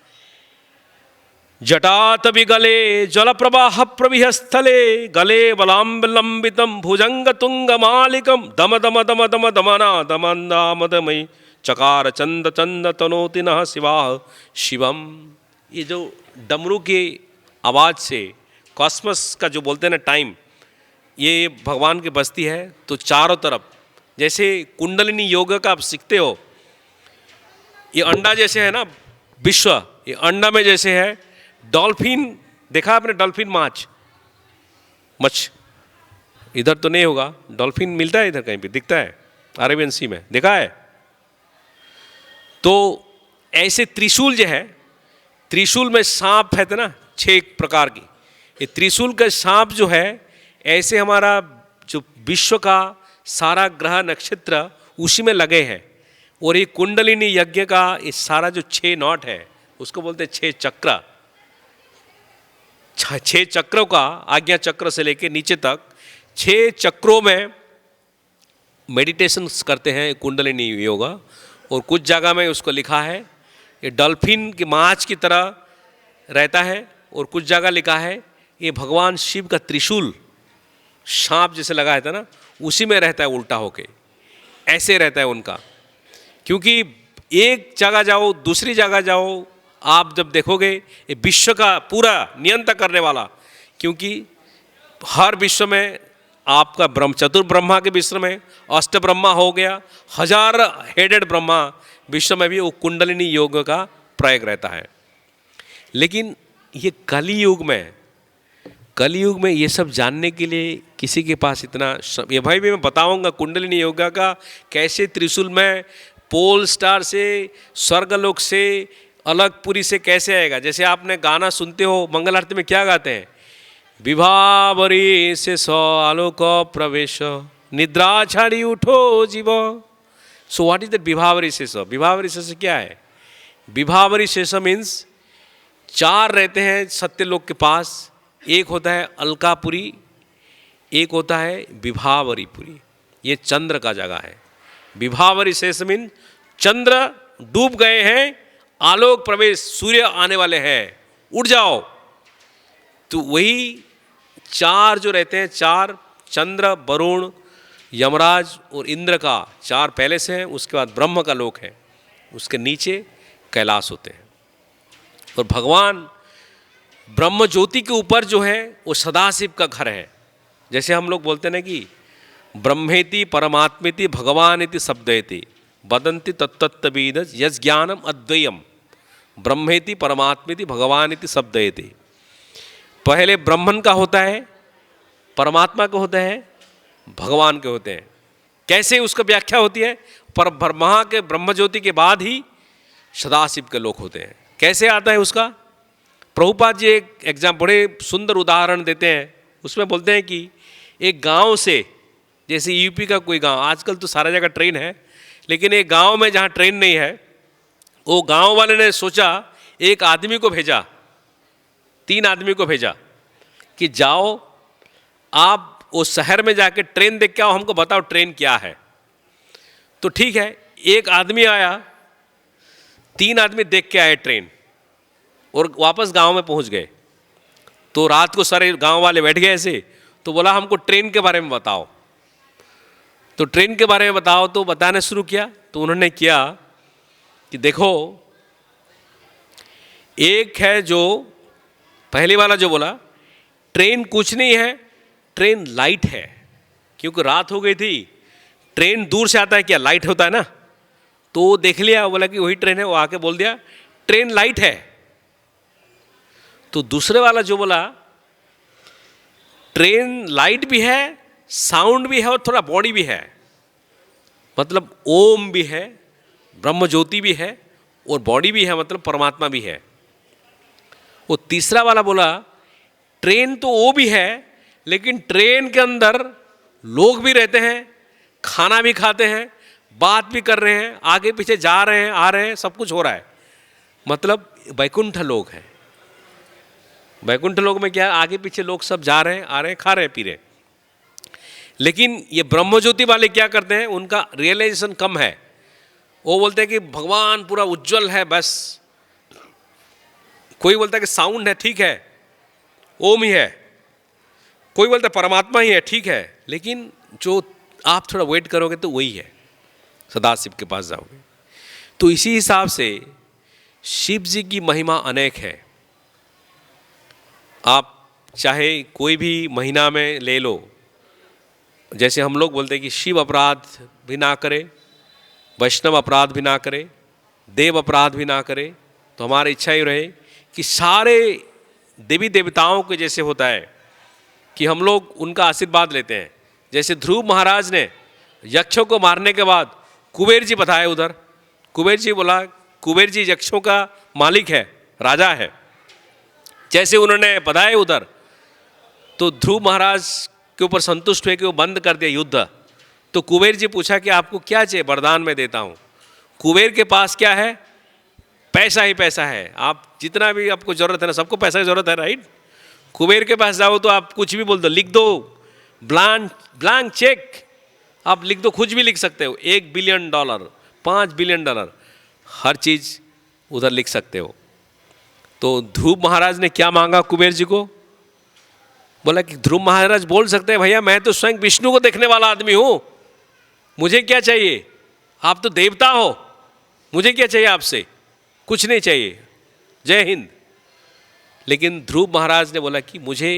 जटात विगले जल प्रवाह प्रविह स्थले गले बलाम्बलंबितम भुजंग तुंग मालिकम दम दम दम दम दमना दमंदा मदमयी चकार चंद चंद तनोति नः शिवाः शिवम। ये जो डमरू की आवाज़ से कॉस्मस का जो बोलते हैं ना टाइम, ये भगवान की बस्ती है। तो चारों तरफ जैसे कुंडलिनी योग का आप सीखते हो, ये अंडा जैसे है ना विश्व, ये अंडा में जैसे है डॉल्फिन, देखा आपने डॉल्फिन मछ, इधर तो नहीं होगा, डॉल्फिन मिलता है इधर कहीं पे, दिखता है अरेबियन सी में, देखा है। तो ऐसे त्रिशूल जो है, त्रिशूल में सांप है ना 6 प्रकार की, ये त्रिशूल का सांप जो है, ऐसे हमारा जो विश्व का सारा ग्रह नक्षत्र उसी में लगे हैं। और ये कुंडलिनी यज्ञ का ये सारा जो 6 नॉट है उसको बोलते हैं 6 चक्र। 6 चक्रों का, आज्ञा चक्र से लेके नीचे तक 6 चक्रों में मेडिटेशन करते हैं कुंडलिनी योगा। और कुछ जगह में उसको लिखा है ये डॉल्फिन की माछ की तरह रहता है, और कुछ जगह लिखा है ये भगवान शिव का त्रिशूल सांप जैसे लगा है था ना, उसी में रहता है उल्टा होके, ऐसे रहता है उनका। क्योंकि एक जगह जाओ दूसरी जगह जाओ, आप जब देखोगे ये विश्व का पूरा नियंत्रण करने वाला, क्योंकि हर विश्व में आपका चतुर ब्रह्मा के विश्व में अष्ट ब्रह्मा हो गया, 1000 हेडेड ब्रह्मा विश्व में भी वो कुंडलिनी योग का प्रयोग रहता है। लेकिन ये कलियुग में ये सब जानने के लिए किसी के पास इतना ये भाई भी मैं बताऊंगा कुंडलिनी योगा का कैसे त्रिशूल में पोल स्टार से स्वर्गलोक से अलग पुरी से कैसे आएगा। जैसे आपने गाना सुनते हो मंगल आरती में क्या गाते हैं, विभावरी से स आलोक प्रवेश निद्रा छाड़ी उठो जीव। सो व्हाट इज द विभावरी शेष? विभावरी शेष क्या है? विभावरी शेष मीन्स 4 रहते हैं सत्यलोक के पास। एक होता है अलकापुरी, एक होता है विभावरीपुरी। ये चंद्र का जगह है। विभावरी शेष मीन चंद्र डूब गए हैं, आलोक प्रवेश, सूर्य आने वाले हैं, उठ जाओ। तो वही 4 जो रहते हैं, 4 चंद्र, वरुण, यमराज और इंद्र का 4 पहले से हैं। उसके बाद ब्रह्म का लोक है, उसके नीचे कैलाश होते हैं। और भगवान ब्रह्म ज्योति के ऊपर जो है वो सदाशिव का घर है। जैसे हम लोग बोलते हैं ना कि ब्रह्मेति परमात्मेति भगवान इति शब्देति वदन्ति तत्तत्तविद यस् ज्ञानम अद्वयम। ब्रह्मेति परमात्मेति भगवान इति शब्देति। पहले ब्रह्मन का होता है, परमात्मा का होता है, भगवान के होते हैं। कैसे उसका व्याख्या होती है? पर ब्रह्मा के ब्रह्म ज्योति के बाद ही सदाशिव के लोक होते हैं। कैसे आता है उसका? प्रभुपाद जी एक बड़े सुंदर उदाहरण देते हैं। उसमें बोलते हैं कि एक गांव से, जैसे यूपी का कोई गांव, आजकल तो सारा जगह ट्रेन है, लेकिन एक गांव में जहां ट्रेन नहीं है, वो गांव वाले ने सोचा, एक आदमी को भेजा, 3 आदमी को भेजा कि जाओ आप वो शहर में जाके ट्रेन देख के आओ, हमको बताओ ट्रेन क्या है। तो ठीक है, एक आदमी आया, 3 आदमी देख के आए ट्रेन और वापस गांव में पहुंच गए। तो रात को सारे गांव वाले बैठ गए ऐसे, तो बोला हमको ट्रेन के बारे में बताओ। तो ट्रेन के बारे में बताओ, तो बताना शुरू किया। तो उन्होंने किया कि देखो, एक है जो पहले वाला जो बोला ट्रेन कुछ नहीं है, ट्रेन लाइट है, क्योंकि रात हो गई थी। ट्रेन दूर से आता है क्या, लाइट होता है ना। तो वो देख लिया, बोला कि वही ट्रेन है। वो आके बोल दिया ट्रेन लाइट है। तो दूसरे वाला जो बोला ट्रेन लाइट भी है, साउंड भी है और थोड़ा बॉडी भी है, मतलब ओम भी है, ब्रह्म ज्योति भी है और बॉडी भी है, मतलब परमात्मा भी है। वो तीसरा वाला बोला ट्रेन तो वो भी है, लेकिन ट्रेन के अंदर लोग भी रहते हैं, खाना भी खाते हैं, बात भी कर रहे हैं, आगे पीछे जा रहे हैं, आ रहे हैं, सब कुछ हो रहा है। मतलब वैकुंठ लोक है। वैकुंठ लोक में क्या है, आगे पीछे लोग सब जा रहे हैं, आ रहे हैं, खा रहे हैं, पी रहे हैं। लेकिन ये ब्रह्मज्योति वाले क्या करते हैं, उनका रियलाइजेशन कम है। वो बोलते हैं कि भगवान पूरा उज्जवल है, बस। कोई बोलता है कि साउंड है, ठीक है, ओम ही है। कोई बोलता है परमात्मा ही है, ठीक है, लेकिन जो आप थोड़ा वेट करोगे तो वही है, सदाशिव के पास जाओगे। तो इसी हिसाब से शिव जी की महिमा अनेक है। आप चाहे कोई भी महीना में ले लो, जैसे हम लोग बोलते हैं कि शिव अपराध भी ना करे, वैष्णव अपराध भी ना करे, देव अपराध भी ना करे, तो हमारी इच्छा ही रहे कि सारे देवी देवताओं के जैसे होता है कि हम लोग उनका आशीर्वाद लेते हैं। जैसे ध्रुव महाराज ने यक्षों को मारने के बाद कुबेर जी बताए उधर, कुबेर जी बोला, कुबेर जी यक्षों का मालिक है, राजा है। जैसे उन्होंने बताया उधर, तो ध्रुव महाराज के ऊपर संतुष्ट हुए कि वो बंद कर दिया युद्ध। तो कुबेर जी पूछा कि आपको क्या चाहिए, वरदान में देता हूँ। कुबेर के पास क्या है, पैसा ही पैसा है। आप जितना भी आपको जरूरत है ना, सबको पैसा की जरूरत है, राइट। कुबेर के पास जाओ तो आप कुछ भी बोल दो, लिख दो, ब्लैंक चेक आप लिख दो, कुछ भी लिख सकते हो। $1 बिलियन, $5 बिलियन, हर चीज़ उधर लिख सकते हो। तो ध्रुव महाराज ने क्या मांगा कुबेर जी को? बोला कि ध्रुव महाराज बोल सकते हैं, भैया मैं तो स्वयं विष्णु को देखने वाला आदमी हूँ, मुझे क्या चाहिए, आप तो देवता हो, मुझे क्या चाहिए आपसे, कुछ नहीं चाहिए, जय हिंद। लेकिन ध्रुव महाराज ने बोला कि मुझे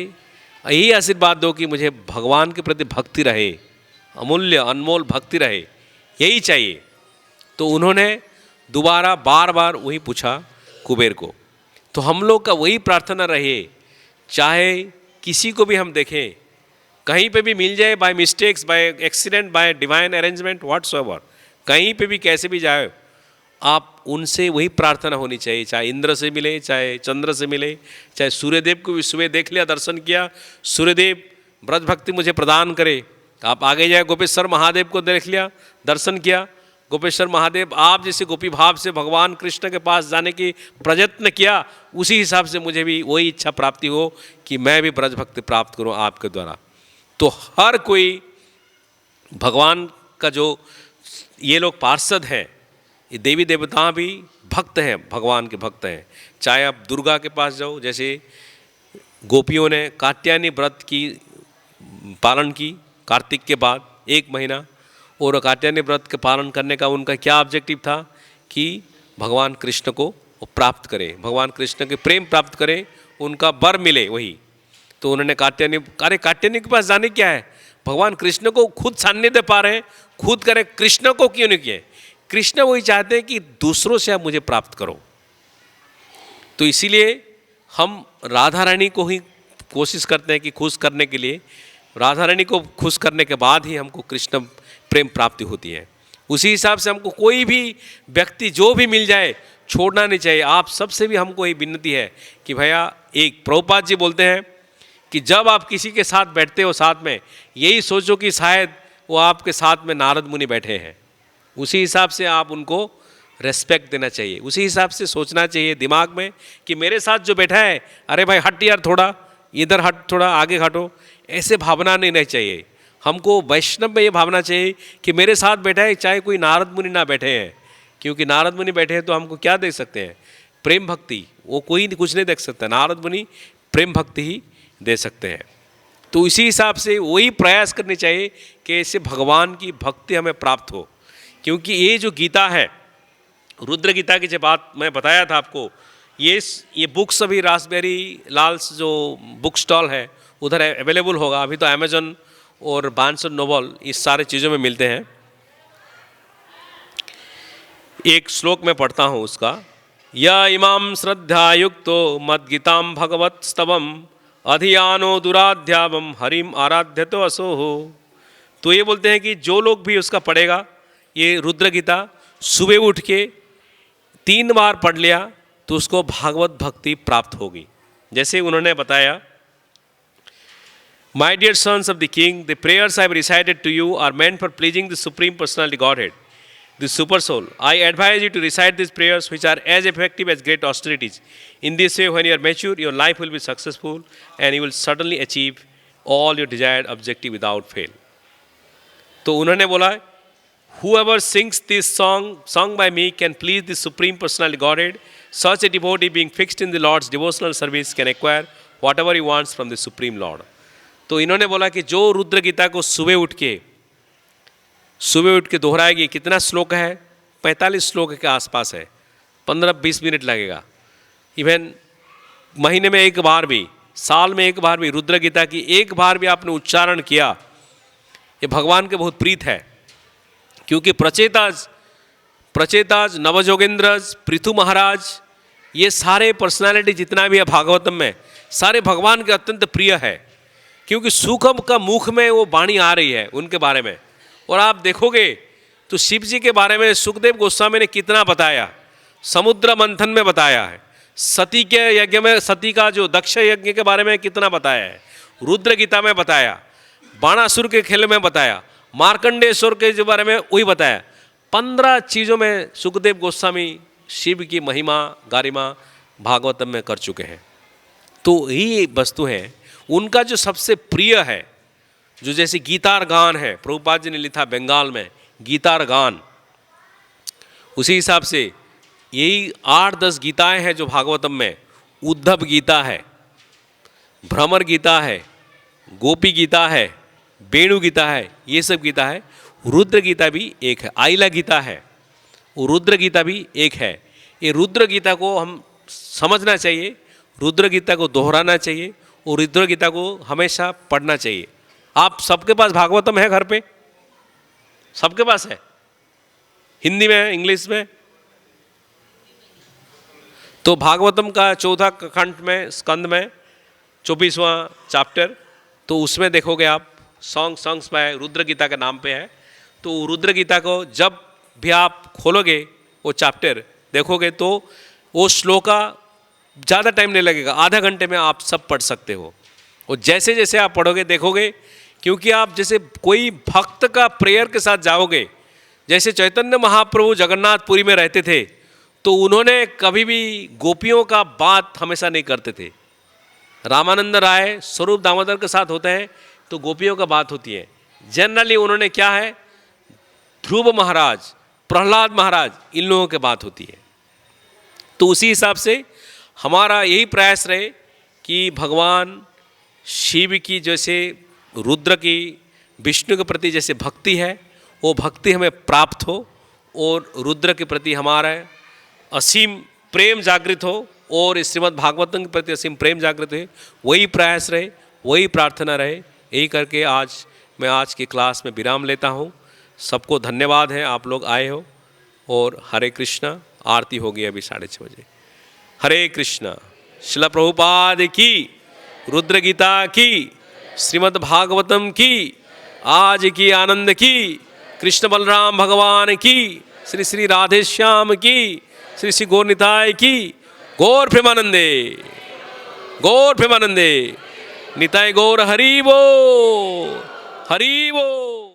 यही आशीर्वाद दो कि मुझे भगवान के प्रति भक्ति रहे, अमूल्य अनमोल भक्ति रहे, यही चाहिए। तो उन्होंने दोबारा बार बार वही पूछा कुबेर को। तो हम लोग का वही प्रार्थना रहे, चाहे किसी को भी हम देखें, कहीं पे भी मिल जाए, by mistakes, by accident, by divine arrangement, whatsoever, कहीं पे भी कैसे भी जाए, आप उनसे वही प्रार्थना होनी चाहिए। चाहे इंद्र से मिले, चाहे चंद्र से मिले, चाहे सूर्यदेव को भी सुबह देख लिया, दर्शन किया, सूर्यदेव व्रत भक्ति मुझे प्रदान करे, आप आगे जाए, गोपेश्वर महादेव को देख लिया, दर्शन किया, गोपेश्वर महादेव आप जैसे गोपी भाव से भगवान कृष्ण के पास जाने की प्रयत्न किया, उसी हिसाब से मुझे भी वही इच्छा प्राप्ति हो कि मैं भी ब्रज भक्ति प्राप्त करूं आपके द्वारा। तो हर कोई भगवान का जो ये लोग पार्षद हैं, ये देवी देवता भी भक्त हैं, भगवान के भक्त हैं। चाहे आप दुर्गा के पास जाओ, जैसे गोपियों ने कात्यायनी व्रत की पालन की कार्तिक के बाद 1 महीना, और कात्यायनी व्रत के पालन करने का उनका क्या ऑब्जेक्टिव था कि भगवान कृष्ण को प्राप्त करें, भगवान कृष्ण के प्रेम प्राप्त करें, उनका वर मिले वही। तो उन्होंने कात्यायनी के पास जाने क्या है, भगवान कृष्ण को खुद सान्निध्य पा रहे हैं, खुद करें, कृष्ण को क्यों नहीं किए? कृष्ण वही चाहते हैं कि दूसरों से आप मुझे प्राप्त करो। तो इसीलिए हम राधा रानी को ही कोशिश करते हैं कि खुश करने के लिए, राधा रानी को खुश करने के बाद ही हमको कृष्ण प्रेम प्राप्ति होती है। उसी हिसाब से हमको कोई भी व्यक्ति जो भी मिल जाए छोड़ना नहीं चाहिए। आप सबसे भी हमको ये विनती है कि भैया, एक प्रभुपाद जी बोलते हैं कि जब आप किसी के साथ बैठते हो साथ में, यही सोचो कि शायद वो आपके साथ में नारद मुनि बैठे हैं। उसी हिसाब से आप उनको रेस्पेक्ट देना चाहिए, उसी हिसाब से सोचना चाहिए दिमाग में कि मेरे साथ जो बैठा है, अरे भाई हट यार, थोड़ा इधर हट, थोड़ा आगे हटो, ऐसे भावना नहीं रहनी चाहिए। हमको वैष्णव में ये भावना चाहिए कि मेरे साथ बैठा है, चाहे कोई नारद मुनि ना बैठे हैं, क्योंकि नारद मुनि बैठे हैं तो हमको क्या देख सकते हैं? प्रेम भक्ति। वो कोई कुछ नहीं देख सकता, नारद मुनि प्रेम भक्ति ही दे सकते हैं। तो इसी हिसाब से वही प्रयास करनी चाहिए कि ऐसे भगवान की भक्ति हमें प्राप्त हो। क्योंकि ये जो गीता है, रुद्र गीता की जो बात मैं बताया था आपको, ये बुक्स अभी रासबेरी लाल्स जो बुक स्टॉल है उधर अवेलेबल होगा। अभी तो अमेजन और बार्न्स एंड नोबल इस सारे चीज़ों में मिलते हैं। एक श्लोक में पढ़ता हूँ उसका, या इमाम श्रद्धा युक्तो मद्गीताम भगवत स्तवम अधियानो दुराध्यावम हरिम आराध्यतो असोहो। तो ये बोलते हैं कि जो लोग भी उसका पढ़ेगा, ये रुद्र गीता सुबह उठ के 3 बार पढ़ लिया तो उसको भागवत भक्ति प्राप्त होगी। जैसे उन्होंने बताया, My dear sons of the king, the prayers I have recited to you are meant for pleasing the Supreme Personality Godhead, the Super Soul. I advise you to recite these prayers, which are as effective as great austerities. In this way, when you are mature, your life will be successful and you will certainly achieve all your desired objective without fail. तो उन्होंने बोला, whoever sings this song sung by me can please the Supreme Personality Godhead. Such a devotee being fixed in the Lord's devotional service can acquire whatever he wants from the Supreme Lord. तो इन्होंने बोला कि जो रुद्र गीता को सुबह उठ के दोहराएगी, कितना श्लोक है? 45 श्लोक के आसपास है, 15-20 मिनट लगेगा। इवन महीने में एक बार भी, साल में एक बार भी रुद्र गीता की एक बार भी आपने उच्चारण किया, ये भगवान के बहुत प्रीत है। क्योंकि प्रचेताज नवजोगेंद्रज, पृथु महाराज, ये सारे पर्सनालिटी जितना भी है भागवतम में, सारे भगवान के अत्यंत प्रिय है। क्योंकि सुखम का मुख में वो वाणी आ रही है उनके बारे में। और आप देखोगे तो शिव जी के बारे में सुखदेव गोस्वामी ने कितना बताया, समुद्र मंथन में बताया है, सती के यज्ञ में, सती का जो दक्ष यज्ञ के बारे में कितना बताया है, रुद्र गीता में बताया, बाणासुर के खेल में बताया, मार्कंडेश्वर के जो बारे में वही बताया। 15 चीज़ों में सुखदेव गोस्वामी शिव की महिमा गारिमा भागवतम में कर चुके हैं। तो यही वस्तु है उनका जो सबसे प्रिय है, जो जैसे गीतार गान है, प्रभुपाद जी ने लिखा बंगाल में गीतार गान, उसी हिसाब से यही 8-10 गीताएं हैं जो भागवतम में। उद्धव गीता है, भ्रमर गीता है, गोपी गीता है, वेणु गीता है, ये सब गीता है। रुद्र गीता भी एक है, आइला गीता है, रुद्र गीता भी एक है। ये रुद्र गीता को हम समझना चाहिए, रुद्र गीता को दोहराना चाहिए और रुद्र गीता को हमेशा पढ़ना चाहिए। आप सबके पास भागवतम है घर पे? सबके पास है, हिंदी में, इंग्लिश में। तो भागवतम का 14 खंड में, स्कंद में 24वां चैप्टर, तो उसमें देखोगे आप सॉन्ग्स में रुद्र गीता के नाम पे है। तो रुद्र गीता को जब भी आप खोलोगे वो चैप्टर देखोगे तो वो श्लोका ज़्यादा टाइम नहीं लगेगा, आधा घंटे में आप सब पढ़ सकते हो। और जैसे जैसे आप पढ़ोगे देखोगे क्योंकि आप जैसे कोई भक्त का प्रेयर के साथ जाओगे, जैसे चैतन्य महाप्रभु जगन्नाथपुरी में रहते थे तो उन्होंने कभी भी गोपियों का बात हमेशा नहीं करते थे। रामानंद राय स्वरूप दामोदर के साथ होते हैं तो गोपियों का बात होती है। जनरली उन्होंने क्या है, ध्रुव महाराज, प्रहलाद महाराज, इन लोगों की बात होती है। तो उसी हिसाब से हमारा यही प्रयास रहे कि भगवान शिव की जैसे रुद्र की, विष्णु के प्रति जैसे भक्ति है वो भक्ति हमें प्राप्त हो और रुद्र के प्रति हमारा असीम प्रेम जागृत हो और इस श्रीमद् भागवतम के प्रति असीम प्रेम जागृत है। वही प्रयास रहे, वही प्रार्थना रहे। यही करके आज मैं आज की क्लास में विराम लेता हूँ। सबको धन्यवाद है, आप लोग आए हो। और हरे कृष्णा, आरती होगी अभी 6:30 बजे। हरे कृष्णा। शिला प्रभुपाद की, रुद्र गीता की, श्रीमद् भागवतम की, आज की आनंद की, कृष्ण बलराम भगवान की, श्री श्री राधे श्याम की, श्री श्री गौर निताय की। गौर प्रेमानंदे, गौर प्रेमानंदे, निताय गौर हरि बोल, हरि बोल।